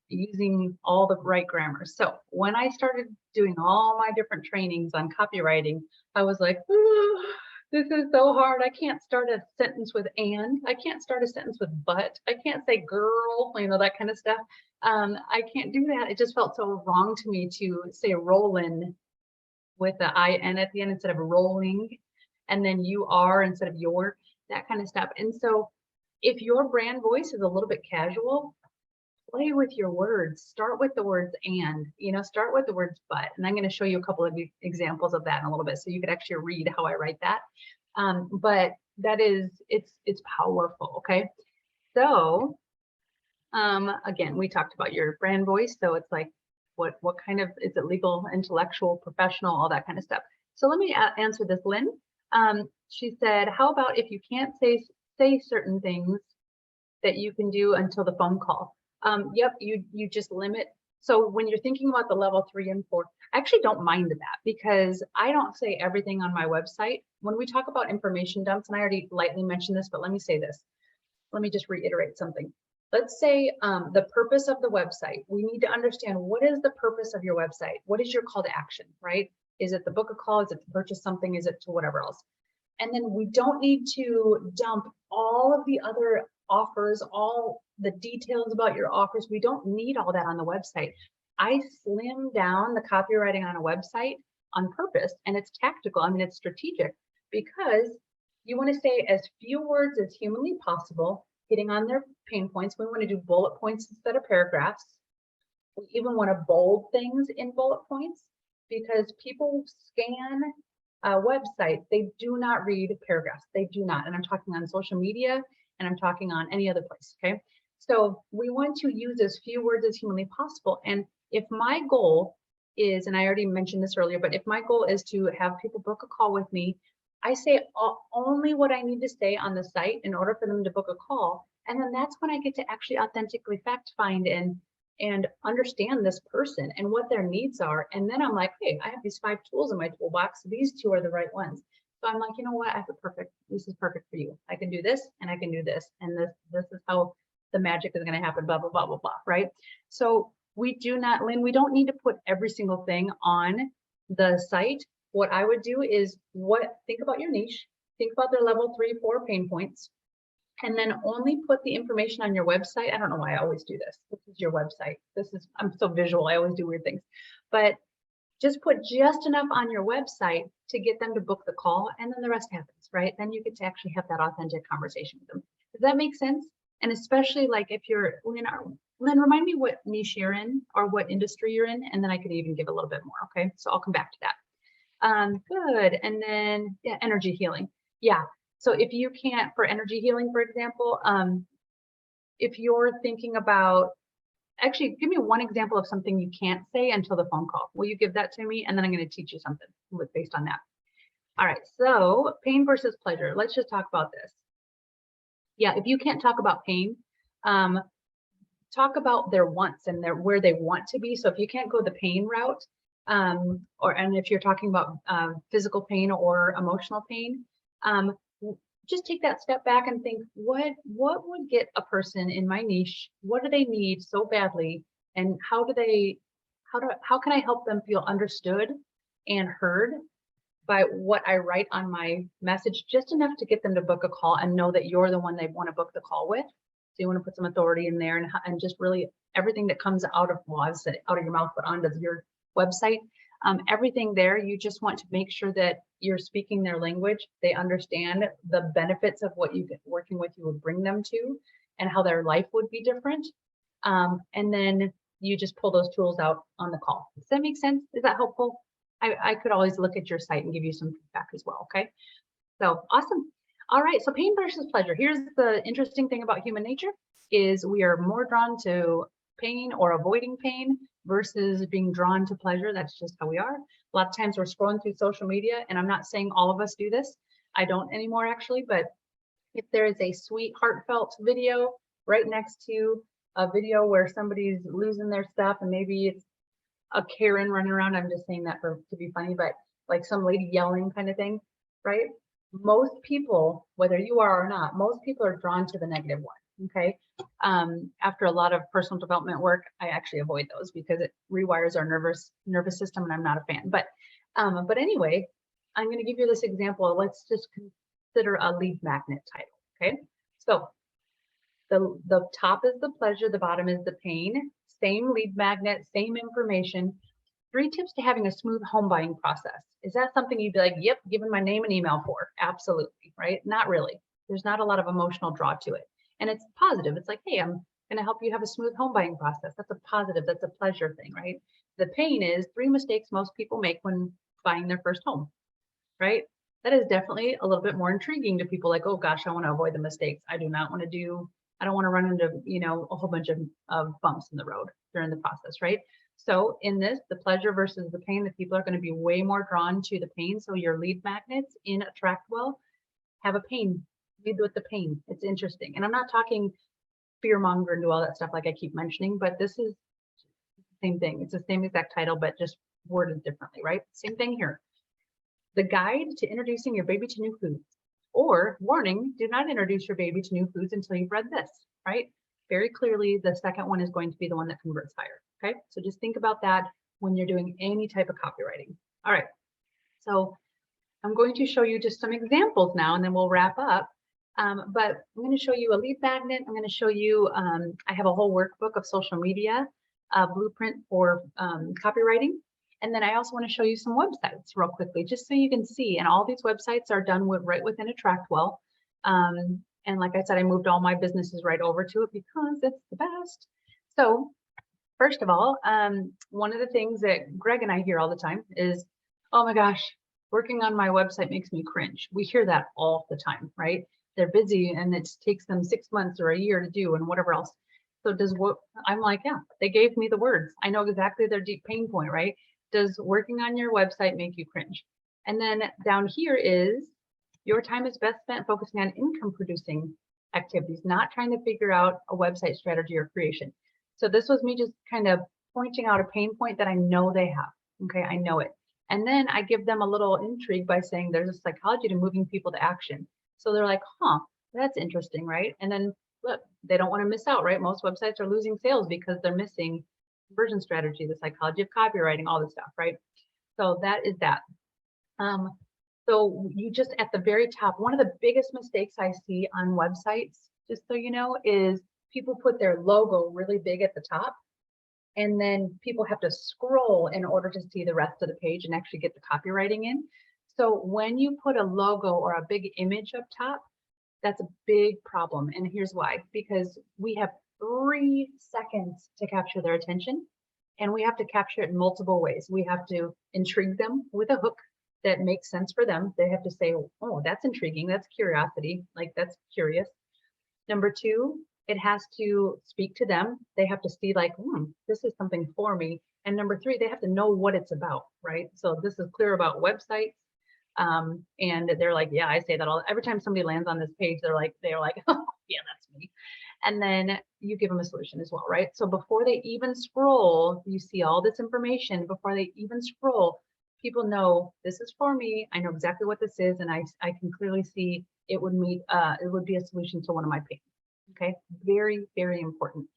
Using all the right grammar. So when I started doing all my different trainings on copywriting, I was like, oh, this is so hard. I can't start a sentence with and. I can't start a sentence with but. I can't say girl, you know, that kind of stuff. I can't do that. It just felt so wrong to me to say rollin' with the IN at the end instead of rolling, and then you are instead of your, that kind of stuff. And so if your brand voice is a little bit casual, play with your words. Start with the words and, you know, start with the words but. And I'm going to show you a couple of examples of that in a little bit so you could actually read how I write that. But that is, it's powerful, okay? So again, we talked about your brand voice. So it's like, what kind of, is it legal, intellectual, professional, all that kind of stuff. So let me answer this, Lynn. She said, how about if you can't say certain things that you can do until the phone call? Yep, you just limit. So when you're thinking about the level 3 and 4, I actually don't mind that because I don't say everything on my website. When we talk about information dumps, and I already lightly mentioned this, but let me say this. Let me just reiterate something. let's say the purpose of the website. We need to understand, what is the purpose of your website? What is your call to action, right? Is it to book a call? Is it to purchase something? Is it to whatever else? And then we don't need to dump all of the other offers, all the details about your offers. We don't need all that on the website. I slim down the copywriting on a website on purpose, and it's tactical. I mean, it's strategic, because you want to say as few words as humanly possible, hitting on their pain points. We want to do bullet points instead of paragraphs. We even want to bold things in bullet points, because people scan websites. They do not read paragraphs. They do not. And I'm talking on social media, and I'm talking on any other place. Okay. So we want to use as few words as humanly possible. And if my goal is, and I already mentioned this earlier, but if my goal is to have people book a call with me, I say only what I need to say on the site in order for them to book a call. And then that's when I get to actually authentically fact find and understand this person and what their needs are. And then I'm like, hey, I have these 5 tools in my toolbox. These 2 are the right ones. So I'm like, you know what? I have this is perfect for you. I can do this and I can do this. And this is how the magic is going to happen, blah, blah, blah, blah, blah, right? So we do not, Lynn, we don't need to put every single thing on the site. What I would do is think about your niche, think about their level 3, 4 pain points, and then only put the information on your website. I don't know why I always do this. This is your website. I'm so visual. I always do weird things, but just put just enough on your website to get them to book the call. And then the rest happens, right? Then you get to actually have that authentic conversation with them. Does that make sense? And especially like if you're, Lynn, remind me what niche you're in or what industry you're in, and then I could even give a little bit more. Okay. So I'll come back to that. Good. And then yeah, energy healing. Yeah. So if you can't, for energy healing, for example, if you're thinking about, actually give me one example of something you can't say until the phone call. Will you give that to me? And then I'm going to teach you something based on that. All right. So pain versus pleasure. Let's just talk about this. Yeah. If you can't talk about pain, talk about their wants and where they want to be. So if you can't go the pain route, and if you're talking about physical pain or emotional pain, just take that step back and think, what would get a person in my niche? What do they need so badly? And how can I help them feel understood and heard by what I write on my message, just enough to get them to book a call and know that you're the one they want to book the call with. So you want to put some authority in there and just really everything that comes out of, well, I said out of your mouth, but onto your website, everything there, you just want to make sure that you're speaking their language. They understand the benefits of what you working with you would bring them to and how their life would be different. And then you just pull those tools out on the call. Does that make sense? Is that helpful? I could always look at your site and give you some feedback as well. Okay. So awesome. All right. So pain versus pleasure. Here's the interesting thing about human nature is we are more drawn to pain or avoiding pain versus being drawn to pleasure. That's just how we are. A lot of times we're scrolling through social media, and I'm not saying all of us do this. I don't anymore actually, but if there is a sweet, heartfelt video right next to a video where somebody's losing their stuff, and maybe it's a Karen running around, I'm just saying that to be funny, but like some lady yelling kind of thing, right? Most people, whether you are or not, most people are drawn to the negative one. Okay. After a lot of personal development work, I actually avoid those because it rewires our nervous system, and I'm not a fan. But anyway, I'm going to give you this example. Let's just consider a lead magnet title. Okay. So the top is the pleasure, the bottom is the pain. Same lead magnet, same information. 3 tips to having a smooth home buying process. Is that something you'd be like, yep, giving my name and email for? Absolutely, right? Not really. There's not a lot of emotional draw to it. And it's positive. It's like, hey, I'm going to help you have a smooth home buying process. That's a positive. That's a pleasure thing, right? The pain is 3 mistakes most people make when buying their first home, right? That is definitely a little bit more intriguing to people like, oh gosh, I want to avoid the mistakes. I don't want to run into, a whole bunch of bumps in the road during the process, right? So in this, the pleasure versus the pain, the people are going to be way more drawn to the pain. So your lead magnets in AttractWell have a pain. Lead with the pain. It's interesting. And I'm not talking fear monger and do all that stuff like I keep mentioning, but this is the same thing. It's the same exact title, but just worded differently, right? Same thing here. The guide to introducing your baby to new foods. Or warning, do not introduce your baby to new foods until you've read this, right? very clearly the second one is going to be the one that converts higher. Okay, so just think about that when you're doing any type of copywriting. All right, so I'm going to show you just some examples now, and then we'll wrap up. But I'm going to show you a lead magnet. I'm going to show you, I have a whole workbook of social media blueprint for copywriting. And then I also want to show you some websites real quickly, just so you can see. And all these websites are done right within AttractWell. And like I said, I moved all my businesses right over to it because it's the best. So first of all, one of the things that Greg and I hear all the time is, oh my gosh, working on my website makes me cringe. We hear that all the time, right? They're busy and it takes them 6 months or a year to do and whatever else. So I'm like, yeah, they gave me the words. I know exactly their deep pain point, right? Does working on your website make you cringe? And then down here is your time is best spent focusing on income producing activities, not trying to figure out a website strategy or creation. So this was me just kind of pointing out a pain point that I know they have. Okay, I know it. And then I give them a little intrigue by saying there's a psychology to moving people to action. So they're like, huh, that's interesting, right? And then look, they don't want to miss out, right? Most websites are losing sales because they're missing conversion strategy, the psychology of copywriting, all this stuff, right? So that is that. So you just at the very top, one of the biggest mistakes I see on websites, just so you know, is people put their logo really big at the top. And then people have to scroll in order to see the rest of the page and actually get the copywriting in. So when you put a logo or a big image up top, that's a big problem. And here's why, because we have 3 seconds to capture their attention, and we have to capture it in multiple ways. We have to intrigue them with a hook that makes sense for them. They have to say, oh, that's intriguing. That's curiosity. Like, that's curious. Number 2, it has to speak to them. They have to see like, this is something for me. And number 3, they have to know what it's about, right? So this is clear about websites. And they're like, yeah, I say that every time somebody lands on this page, they're like, oh, yeah, that's me. And then you give them a solution as well, right? So before they even scroll, you see all this information. Before they even scroll, people know this is for me. I know exactly what this is, and I can clearly see it would be a solution to one of my pains. Okay, very, very important.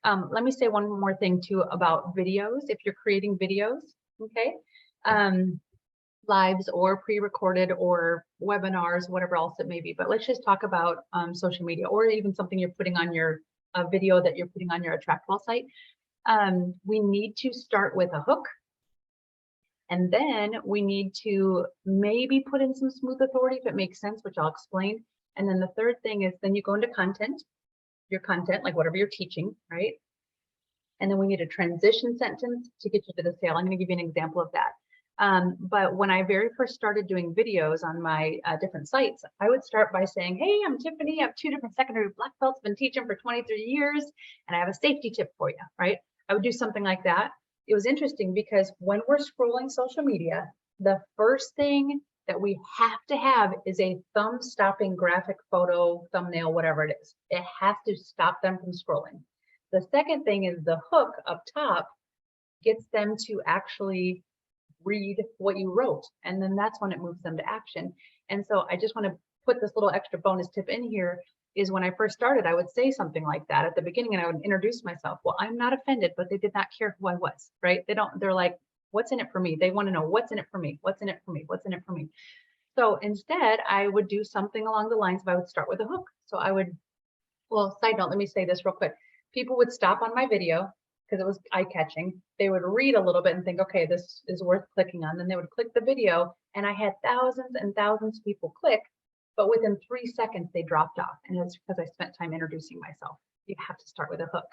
Let me say one more thing too about videos. If you're creating videos, okay, lives or pre-recorded or webinars, whatever else it may be, but let's just talk about social media or even something you're putting on your video that you're putting on your AttractWell site. We need to start with a hook. And then we need to maybe put in some smooth authority if it makes sense, which I'll explain. And then the third thing is then you go into content, your content, like whatever you're teaching, right? And then we need a transition sentence to get you to the sale. I'm going to give you an example of that. But when I very first started doing videos on my different sites, I would start by saying, hey, I'm Tiffany. I have 2 different secondary black belts, been teaching for 23 years, and I have a safety tip for you, right? I would do something like that. It was interesting because when we're scrolling social media, the first thing that we have to have is a thumb-stopping graphic, photo, thumbnail, whatever it is. It has to stop them from scrolling. The second thing is the hook up top gets them to actually read what you wrote, and then that's when it moves them to action. And so I just want to put this little extra bonus tip in here is when I first started, I would say something like that at the beginning, and I would introduce myself. Well, I'm not offended, but they did not care who I was, right? They're like, what's in it for me? They want to know what's in it for me, what's in it for me, what's in it for me. So instead, I would do something along the lines of I would start with a hook. So I would, well, side note, let me say this real quick. People would stop on my video because it was eye-catching. They would read a little bit and think, okay, this is worth clicking on. Then they would click the video, and I had thousands and thousands of people click, but within 3 seconds, they dropped off. And it's because I spent time introducing myself. You have to start with a hook.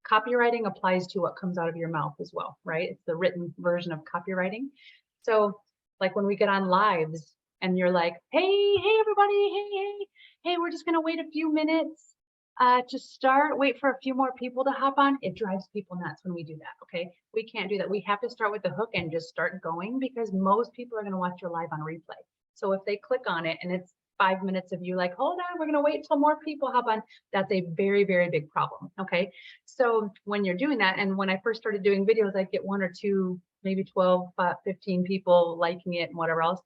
Copywriting applies to what comes out of your mouth as well, right? It's the written version of copywriting. So like when we get on lives and you're like, hey, everybody, hey, we're just gonna wait a few minutes to start, wait for a few more people to hop on. It drives people nuts when we do that, okay? We can't do that. We have to start with the hook and just start going because most people are gonna watch your live on replay. So if they click on it and it's 5 minutes of you like, hold on, we're gonna wait till more people hop on, that's a very, very big problem, okay? So when you're doing that, and when I first started doing videos, I'd get 1 or 2, maybe 12, 15 people liking it and whatever else.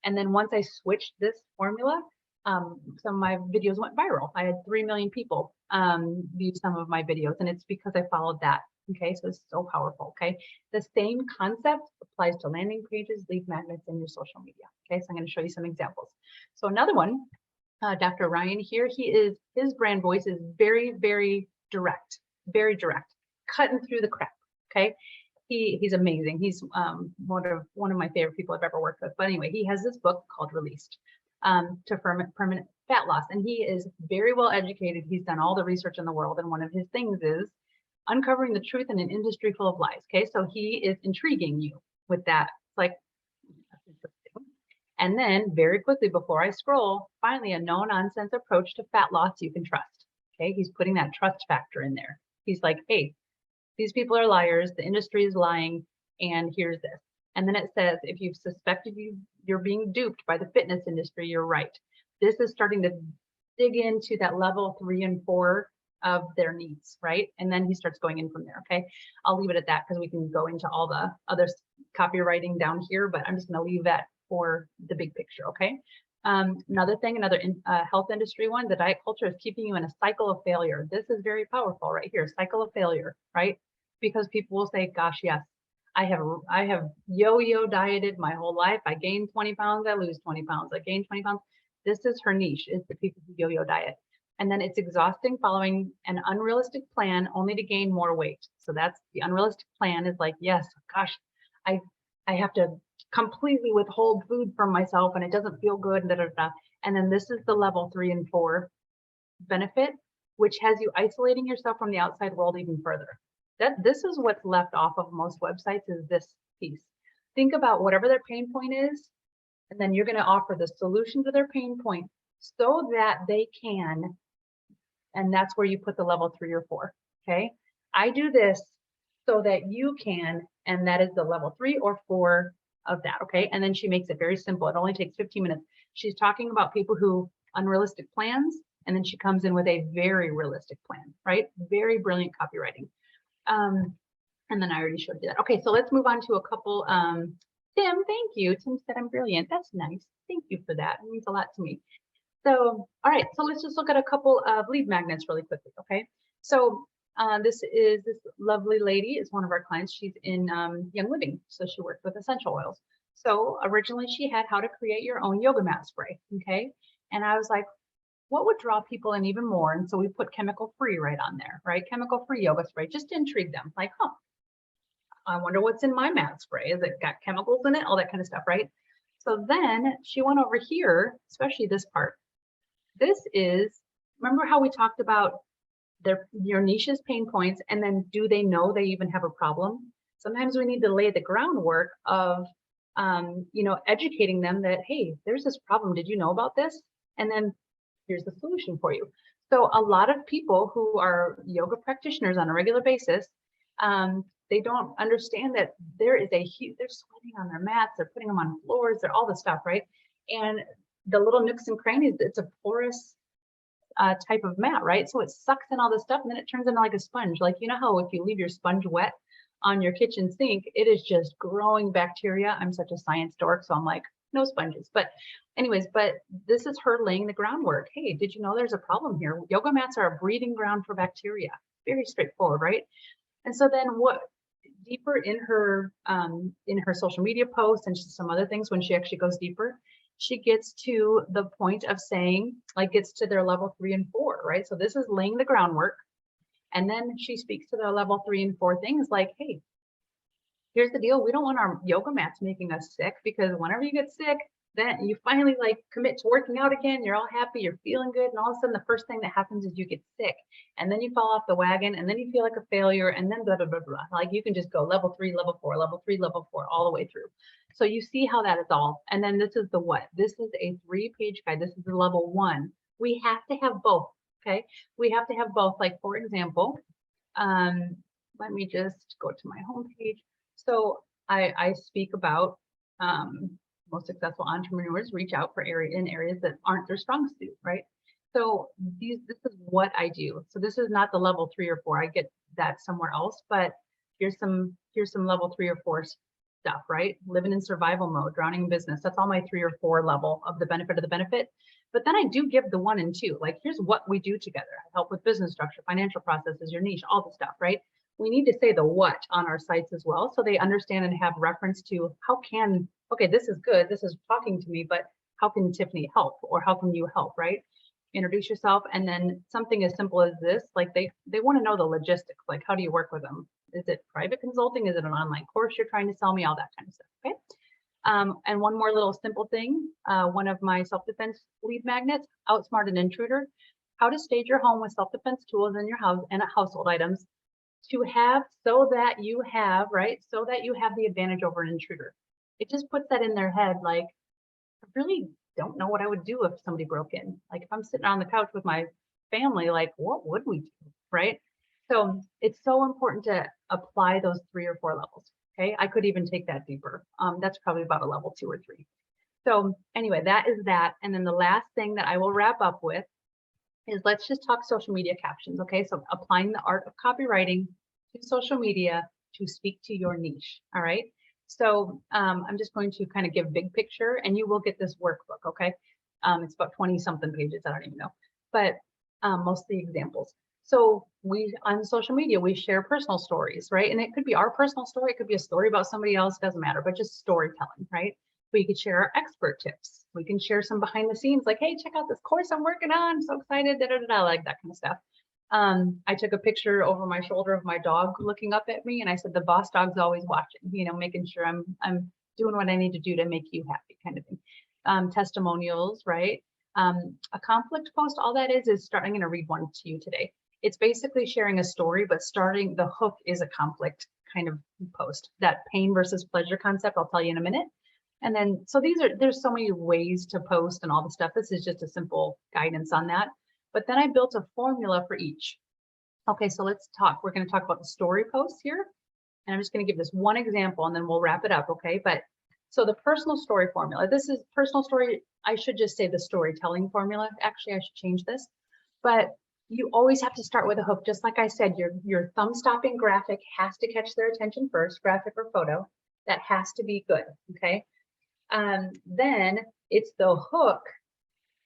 And then once I switched this formula, Some of my videos went viral. I had 3 million people view some of my videos, and it's because I followed that. Okay, so it's so powerful. Okay, the same concept applies to landing pages, lead magnets, and your social media. Okay, so I'm going to show you some examples. So another one, Dr. Ryan here, his brand voice is very, very direct, cutting through the crap. Okay, he's amazing. He's one of my favorite people I've ever worked with. But anyway, he has this book called Released to Permanent Fat Loss, and he is very well educated. He's done all the research in the world, and one of his things is uncovering the truth in an industry full of lies. Okay, so he is intriguing you with that. It's like, that's interesting. And then very quickly before I scroll, finally a no nonsense approach to fat loss you can trust. Okay, he's putting that trust factor in there. He's like, hey, these people are liars, the industry is lying, and here's this. And then it says, if you've suspected you're being duped by the fitness industry, you're right. This is starting to dig into that level 3 and 4 of their needs, right? And then he starts going in from there, okay? I'll leave it at that because we can go into all the other copywriting down here, but I'm just gonna leave that for the big picture, okay? Another thing, health industry one, the diet culture is keeping you in a cycle of failure. This is very powerful right here, cycle of failure, right? Because people will say, gosh, yes, I have yo-yo dieted my whole life. I gain 20 pounds, I lose 20 pounds, I gain 20 pounds. This is her niche, is the people who yo-yo diet. And then it's exhausting following an unrealistic plan only to gain more weight. So that's the unrealistic plan is like, yes, gosh, I have to completely withhold food from myself and it doesn't feel good. And then this is the level 3 and 4 benefit, which has you isolating yourself from the outside world even further. This is what's left off of most websites is this piece. Think about whatever their pain point is, and then you're going to offer the solution to their pain point so that they can, and that's where you put the level 3 or 4. Okay, I do this so that you can, and that is the level 3 or 4 of that. Okay, and then she makes it very simple. It only takes 15 minutes. She's talking about people who unrealistic plans, and then she comes in with a very realistic plan, right? Very brilliant copywriting. And then I already showed you that. Okay, so let's move on to a couple. Tim, thank you. Tim said I'm brilliant. That's nice. Thank you for that. It means a lot to me. So, all right, so let's just look at a couple of lead magnets really quickly, okay? So this lovely lady is one of our clients. She's in Young Living, so she works with essential oils. So originally she had how to create your own yoga mat spray, okay? And I was like, what would draw people in even more? And so we put chemical-free right on there, right? Chemical-free yoga spray, just to intrigue them. Like, huh, I wonder what's in my mat spray. Is it got chemicals in it? All that kind of stuff, right? So then she went over here, especially this part. This is, remember how we talked about your niche's pain points, and then do they know they even have a problem? Sometimes we need to lay the groundwork of, educating them that, hey, there's this problem. Did you know about this? And then here's the solution for you. So a lot of people who are yoga practitioners on a regular basis, they don't understand that there is they're sweating on their mats, they're putting them on floors, they're all this stuff, right? And the little nooks and crannies, it's a porous type of mat, right? So it sucks in all this stuff and then it turns into like a sponge. Like, you know how if you leave your sponge wet on your kitchen sink, it is just growing bacteria. I'm such a science dork, so I'm like, no sponges. But anyways, but this is her laying the groundwork. Hey, did you know there's a problem here? Yoga mats are a breeding ground for bacteria. Very straightforward, right? And so then what deeper in her social media posts and some other things, when she actually goes deeper, she gets to the point of saying, like, gets to their level 3 and 4, right? So this is laying the groundwork. And then she speaks to their level 3 and 4 things like, hey, here's the deal. We don't want our yoga mats making us sick, because whenever you get sick, then you finally like commit to working out again. You're all happy, you're feeling good. And all of a sudden the first thing that happens is you get sick, and then you fall off the wagon, and then you feel like a failure, and then blah, blah, blah, blah. Like you can just go level 3, level 4, level 3, level 4, all the way through. So you see how that is all. And then this is the what? This is a 3-page guide. This is the level 1. We have to have both. Okay. We have to have both. Like, for example, let me just go to my homepage. So I speak about most successful entrepreneurs reach out for areas that aren't their strong suit, right? So this is what I do. So this is not the level 3 or 4. I get that somewhere else, but here's some level 3 or 4 stuff, right? Living in survival mode, drowning in business. That's all my 3 or 4 level of the benefit of the benefit. But then I do give the 1 and 2, like, here's what we do together. I help with business structure, financial processes, your niche, all the stuff, right? We need to say the what on our sites as well, so they understand and have reference to okay, this is good, this is talking to me, but how can Tiffany help, or how can you help, right? Introduce yourself, and then something as simple as this, like they want to know the logistics, like how do you work with them? Is it private consulting? Is it an online course you're trying to sell me? All that kind of stuff, okay? And one more little simple thing, one of my self-defense lead magnets, outsmart an intruder, how to stage your home with self-defense tools in your house and household items to have, so that you have the advantage over an intruder. It just puts that in their head, like, I really don't know what I would do if somebody broke in. Like, if I'm sitting on the couch with my family, like, what would we do, right? So it's so important to apply those 3 or 4 levels. Okay, I could even take that deeper. That's probably about a level 2 or 3. So anyway, that is that. And then the last thing that I will wrap up with is, let's just talk social media captions. Okay, so applying the art of copywriting to social media to speak to your niche. All right. So I'm just going to kind of give big picture, and you will get this workbook. Okay, it's about 20 something pages. I don't even know, but mostly examples. So we, on social media, we share personal stories, right? And it could be our personal story. It could be a story about somebody else, doesn't matter, but just storytelling, right? We could share our expert tips. We can share some behind the scenes, like, hey, check out this course I'm working on. I'm so excited, like that kind of stuff. I took a picture over my shoulder of my dog looking up at me, and I said, the boss dog's always watching, making sure I'm doing what I need to do to make you happy, kind of thing. Testimonials, right? A conflict post, all that is I'm going to read one to you today. It's basically sharing a story, but starting the hook is a conflict kind of post. That pain versus pleasure concept, I'll tell you in a minute. And then, so there's so many ways to post and all the stuff. This is just a simple guidance on that. But then I built a formula for each. Okay, so let's talk. We're going to talk about the story posts here. And I'm just going to give this one example, and then we'll wrap it up, okay? But so the personal story formula, this is personal story. I should just say the storytelling formula. Actually, I should change this. But you always have to start with a hook. Just like I said, your thumb-stopping graphic has to catch their attention first, graphic or photo. That has to be good, okay? Then it's the hook.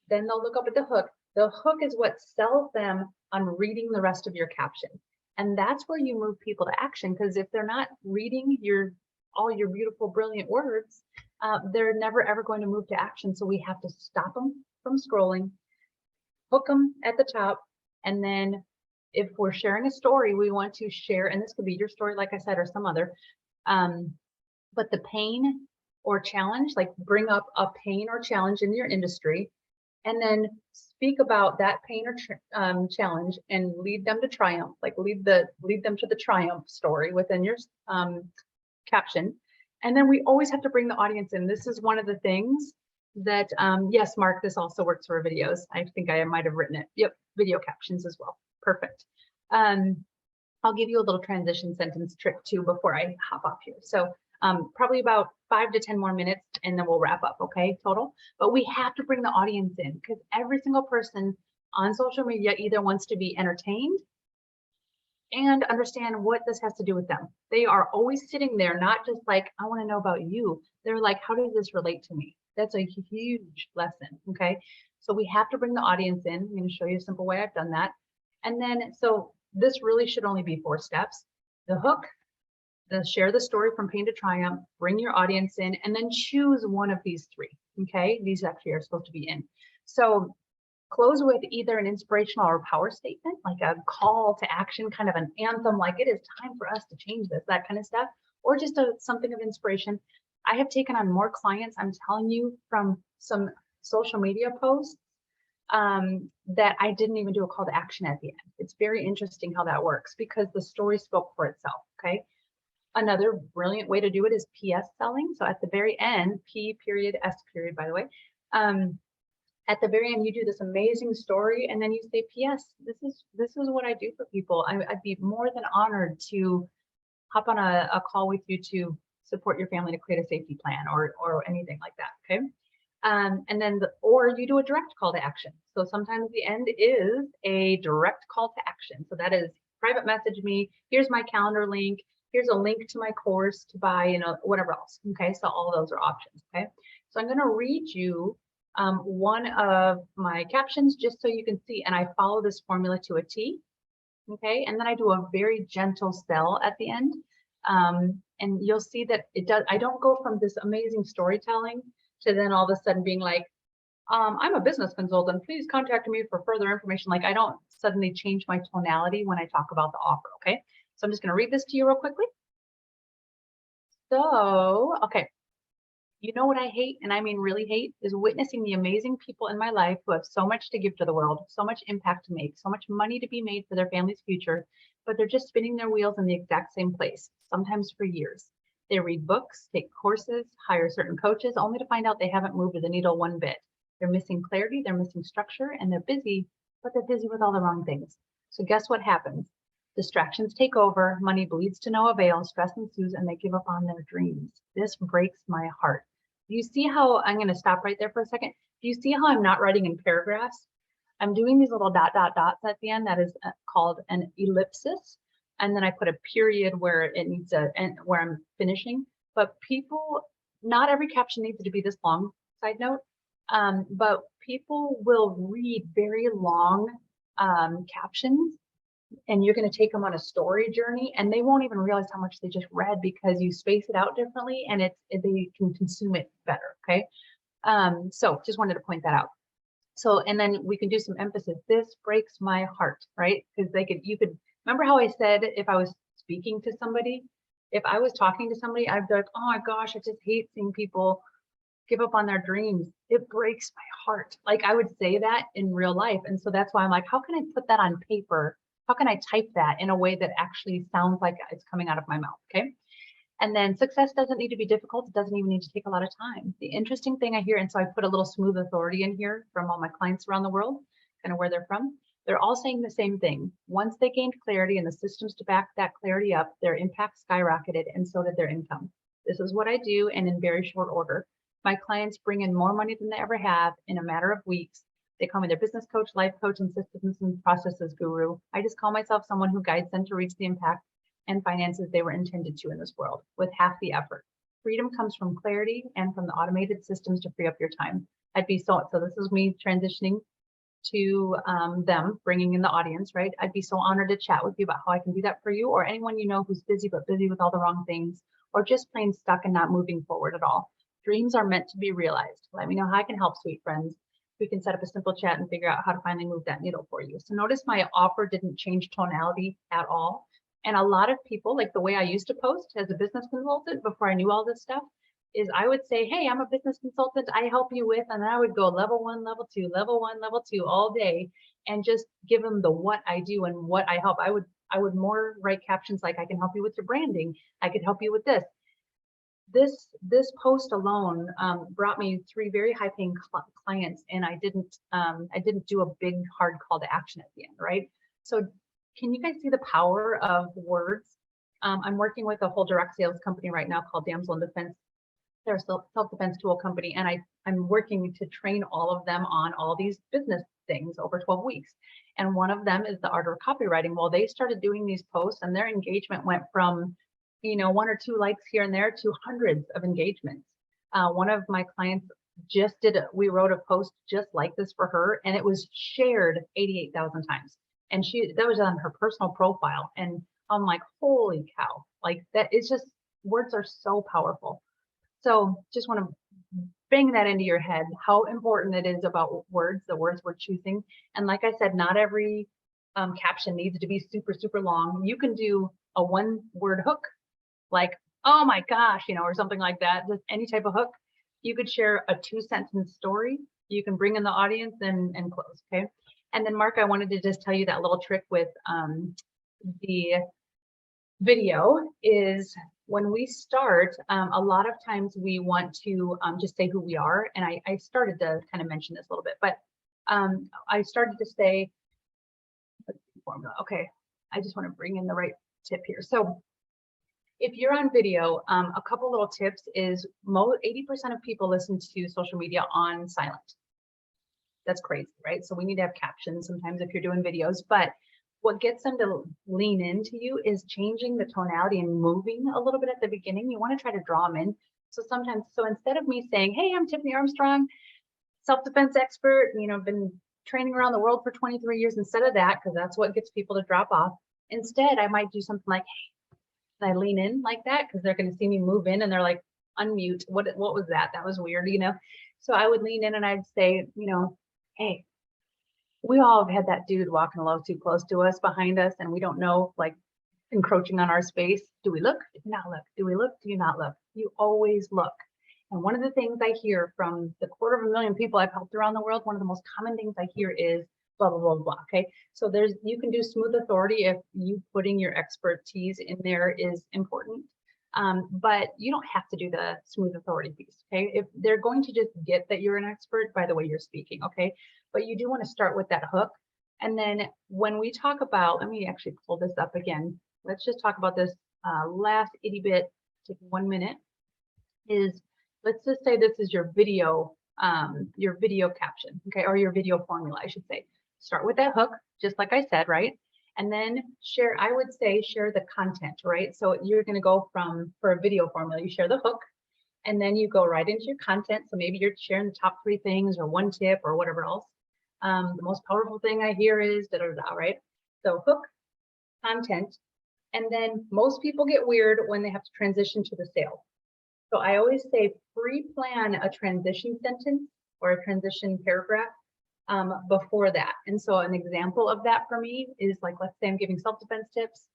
Then they'll look up at the hook. The hook is what sells them on reading the rest of your caption. And that's where you move people to action, because if they're not reading all your beautiful, brilliant words, they're never, ever going to move to action. So we have to stop them from scrolling, hook them at the top. And then if we're sharing a story, we want to share, and this could be your story, like I said, or some other, but the pain or challenge, like bring up a pain or challenge in your industry, and then speak about that pain or challenge and lead them to triumph, like lead them to the triumph story within your caption. And then we always have to bring the audience in. This is one of the things that, yes, Mark, this also works for videos. I think I might have written it. Yep, video captions as well. Perfect. I'll give you a little transition sentence trick too before I hop off here. So probably about 5 to 10 more minutes, and then we'll wrap up, okay, total. But we have to bring the audience in, because every single person on social media either wants to be entertained and understand what this has to do with them. They are always sitting there, not just like, I want to know about you. They're like, how does this relate to me? That's a huge lesson, okay? So we have to bring the audience in. I'm going to show you a simple way I've done that. And then, so this really should only be 4 steps. The hook, share the story from pain to triumph, bring your audience in, and then choose one of these 3, okay? These actually are supposed to be in. So close with either an inspirational or power statement, like a call to action, kind of an anthem, like it is time for us to change this, that kind of stuff, or just something of inspiration. I have taken on more clients, I'm telling you, from some social media posts that I didn't even do a call to action at the end. It's very interesting how that works, because the story spoke for itself, okay? Another brilliant way to do it is PS selling. So at the very end, P period, S period, by the way, at the very end, you do this amazing story, and then you say, PS, this is what I do for people. I'd be more than honored to hop on a call with you to support your family to create a safety plan or anything like that, okay? And then, or you do a direct call to action. So sometimes the end is a direct call to action. So that is private message me, here's my calendar link, here's a link to my course to buy, whatever else, okay? So all of those are options, okay? So I'm gonna read you one of my captions, just so you can see, and I follow this formula to a T. Okay, and then I do a very gentle sell at the end. And you'll see that it does, I don't go from this amazing storytelling to then all of a sudden being like, I'm a business consultant, please contact me for further information. Like, I don't suddenly change my tonality when I talk about the offer, okay? So I'm just gonna read this to you real quickly. So, okay. You know what I hate, and I mean really hate, is witnessing the amazing people in my life who have so much to give to the world, so much impact to make, so much money to be made for their family's future, but they're just spinning their wheels in the exact same place, sometimes for years. They read books, take courses, hire certain coaches, only to find out they haven't moved the needle one bit. They're missing clarity, they're missing structure, and they're busy, but they're busy with all the wrong things. So guess what happens? Distractions take over, money bleeds to no avail, stress ensues, and they give up on their dreams. This breaks my heart. Do you see how, I'm going to stop right there for a second. Do you see how I'm not writing in paragraphs? I'm doing these little dot, dot, dots at the end. That is called an ellipsis. And then I put a period where it needs a, and where I'm finishing. But people, not every caption needs to be this long, side note. But people will read very long captions, and you're going to take them on a story journey, and they won't even realize how much they just read because you space it out differently, and they can consume it better. Okay. So just wanted to point that out. So, and then we can do some emphasis. This breaks my heart, right? Because you could remember how I said, if I was speaking to somebody, if I was talking to somebody, I'd be like, oh my gosh, I just hate seeing people give up on their dreams. It breaks my heart. Like, I would say that in real life. And so that's why I'm like, how can I put that on paper? How can I type that in a way that actually sounds like it's coming out of my mouth? Okay. And then success doesn't need to be difficult. It doesn't even need to take a lot of time. The interesting thing I hear, and so I put a little smooth authority in here from all my clients around the world, kind of where they're from. They're all saying the same thing. Once they gained clarity and the systems to back that clarity up, their impact skyrocketed, and so did their income. This is what I do, and in very short order. My clients bring in more money than they ever have in a matter of weeks. They call me their business coach, life coach, and systems and processes guru. I just call myself someone who guides them to reach the impact and finances they were intended to in this world with half the effort. Freedom comes from clarity and from the automated systems to free up your time. So this is me transitioning to them, bringing in the audience, right? I'd be so honored to chat with you about how I can do that for you, or anyone you know who's busy, but busy with all the wrong things, or just plain stuck and not moving forward at all. Dreams are meant to be realized. Let me know how I can help, sweet friends. We can set up a simple chat and figure out how to finally move that needle for you. So notice my offer didn't change tonality at all. And a lot of people, like the way I used to post as a business consultant before I knew all this stuff, is I would say, hey, I'm a business consultant, I help you with, and then I would go level 1, level 2, level 1, level 2 all day, and just give them the what I do and what I help. I would more write captions like, I can help you with your branding, I could help you with this. This post alone brought me 3 very high-paying clients, and I didn't do a big hard call to action at the end, right? So can you guys see the power of words? I'm working with a whole direct sales company right now called Damsel in Defense. They're a self-defense tool company, and I'm working to train all of them on all these business things over 12 weeks. And one of them is the Art of Copywriting. Well, they started doing these posts, and their engagement went from 1 or 2 likes here and there to hundreds of engagements. One of my clients just we wrote a post just like this for her, and it was shared 88,000 times. And that was on her personal profile. And I'm like, holy cow, like that is just, words are so powerful. So just want to bang that into your head, how important it is about words, the words we're choosing. And like I said, not every caption needs to be super, super long. You can do a 1-word hook, like, oh my gosh, or something like that, just any type of hook. You could share a 2-sentence story. You can bring in the audience and close, okay? And then Mark, I wanted to just tell you that little trick with the video is when we start, a lot of times we want to just say who we are. And I started to kind of mention this a little bit, but I started to say, formula. Okay, I just want to bring in the right tip here. So if you're on video, a couple little tips is 80% of people listen to social media on silent. That's crazy, right? So we need to have captions sometimes if you're doing videos, but what gets them to lean into you is changing the tonality and moving a little bit at the beginning. You want to try to draw them in. So instead of me saying, hey, I'm Tiffany Armstrong, self-defense expert, been training around the world for 23 years instead of that, because that's what gets people to drop off. Instead, I might do something like, hey, I lean in like that because they're going to see me move in and they're like, unmute. What was that? That was weird, So I would lean in and I'd say, hey, we all have had that dude walking a little too close to us behind us and we don't know, like encroaching on our space. Do we look? Do we not look? Do we look? Do you not look? You always look. And one of the things I hear from the 250,000 people I've helped around the world, one of the most common things I hear is blah, blah, blah, blah. Okay. So you can do smooth authority if you putting your expertise in there is important. But you don't have to do the smooth authority piece. Okay. If they're going to just get that you're an expert by the way you're speaking. Okay. But you do want to start with that hook. And then when we talk about, let me actually pull this up again. Let's just talk about this last itty bit, take 1 minute, is let's just say this is your video caption, okay, or your video formula, I should say. Start with that hook, just like I said, right? And then I would say share the content, right? So you're going to go for a video formula, you share the hook, and then you go right into your content. So maybe you're sharing the top 3 things or 1 tip or whatever else. The most powerful thing I hear is da da da, right? So hook, content, and then most people get weird when they have to transition to the sale. So I always say pre-plan a transition sentence or a transition paragraph before that. And so an example of that for me is like, let's say I'm giving self-defense tips,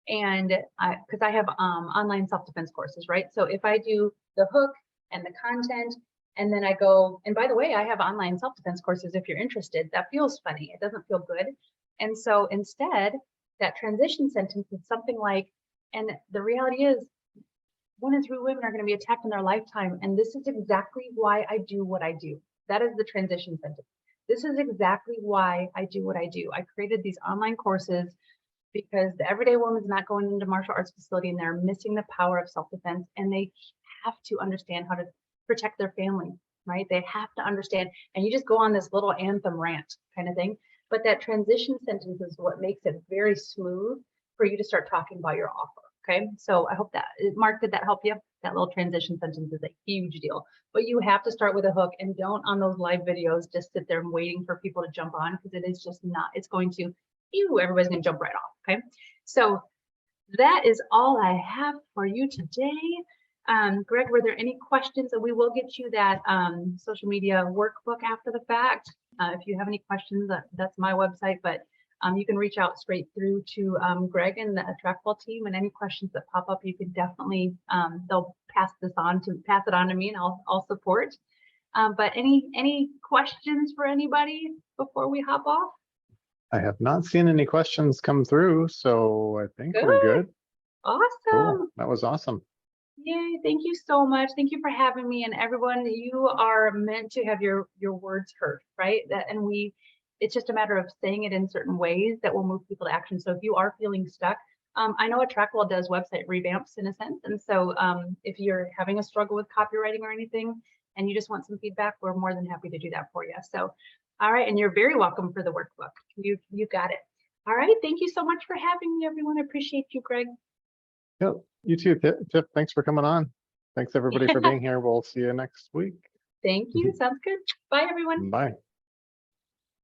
and because I have online self-defense courses, right? So if I do the hook and the content, and then I go, and by the way, I have online self-defense courses if you're interested. That feels funny. It doesn't feel good. And so instead, that transition sentence is something like, and the reality is 1 in 3 women are going to be attacked in their lifetime. And this is exactly why I do what I do. That is the transition sentence. This is exactly why I do what I do. I created these online courses because the everyday woman's not going into martial arts facility and they're missing the power of self-defense, and they have to understand how to protect their family, right? They have to understand, and you just go on this little anthem rant kind of thing. But that transition sentence is what makes it very smooth for you to start talking about your offer. Okay, so I hope that, Mark, did that help you? That little transition sentence is a huge deal, but you have to start with a hook, and don't on those live videos just sit there waiting for people to jump on, because it is just not, it's going to, everybody's going to jump right off. Okay, so that is all I have for you today. Greg, were there any questions? And we will get you that social media workbook after the fact. If you have any questions, that's my website, but you can reach out straight through to Greg and the AttractWell team, and any questions that pop up, you can definitely, they'll pass it on to me, and I'll support. But any questions for anybody before we hop off? I have not seen any questions come through, so I think we're good. Awesome. Cool. That was awesome. Yay, thank you so much. Thank you for having me. And everyone, you are meant to have your words heard, right? It's just a matter of saying it in certain ways that will move people to action. So if you are feeling stuck, I know AttractWell does website revamps in a sense. And so if you're having a struggle with copywriting or anything, and you just want some feedback, we're more than happy to do that for you. So, all right. And you're very welcome for the workbook. You got it. All right. Thank you so much for having me, everyone. I appreciate you, Greg. Yep. You too, Tiff. Thanks for coming on. Thanks everybody for being here. We'll see you next week. Thank you. Sounds good. Bye, everyone. Bye.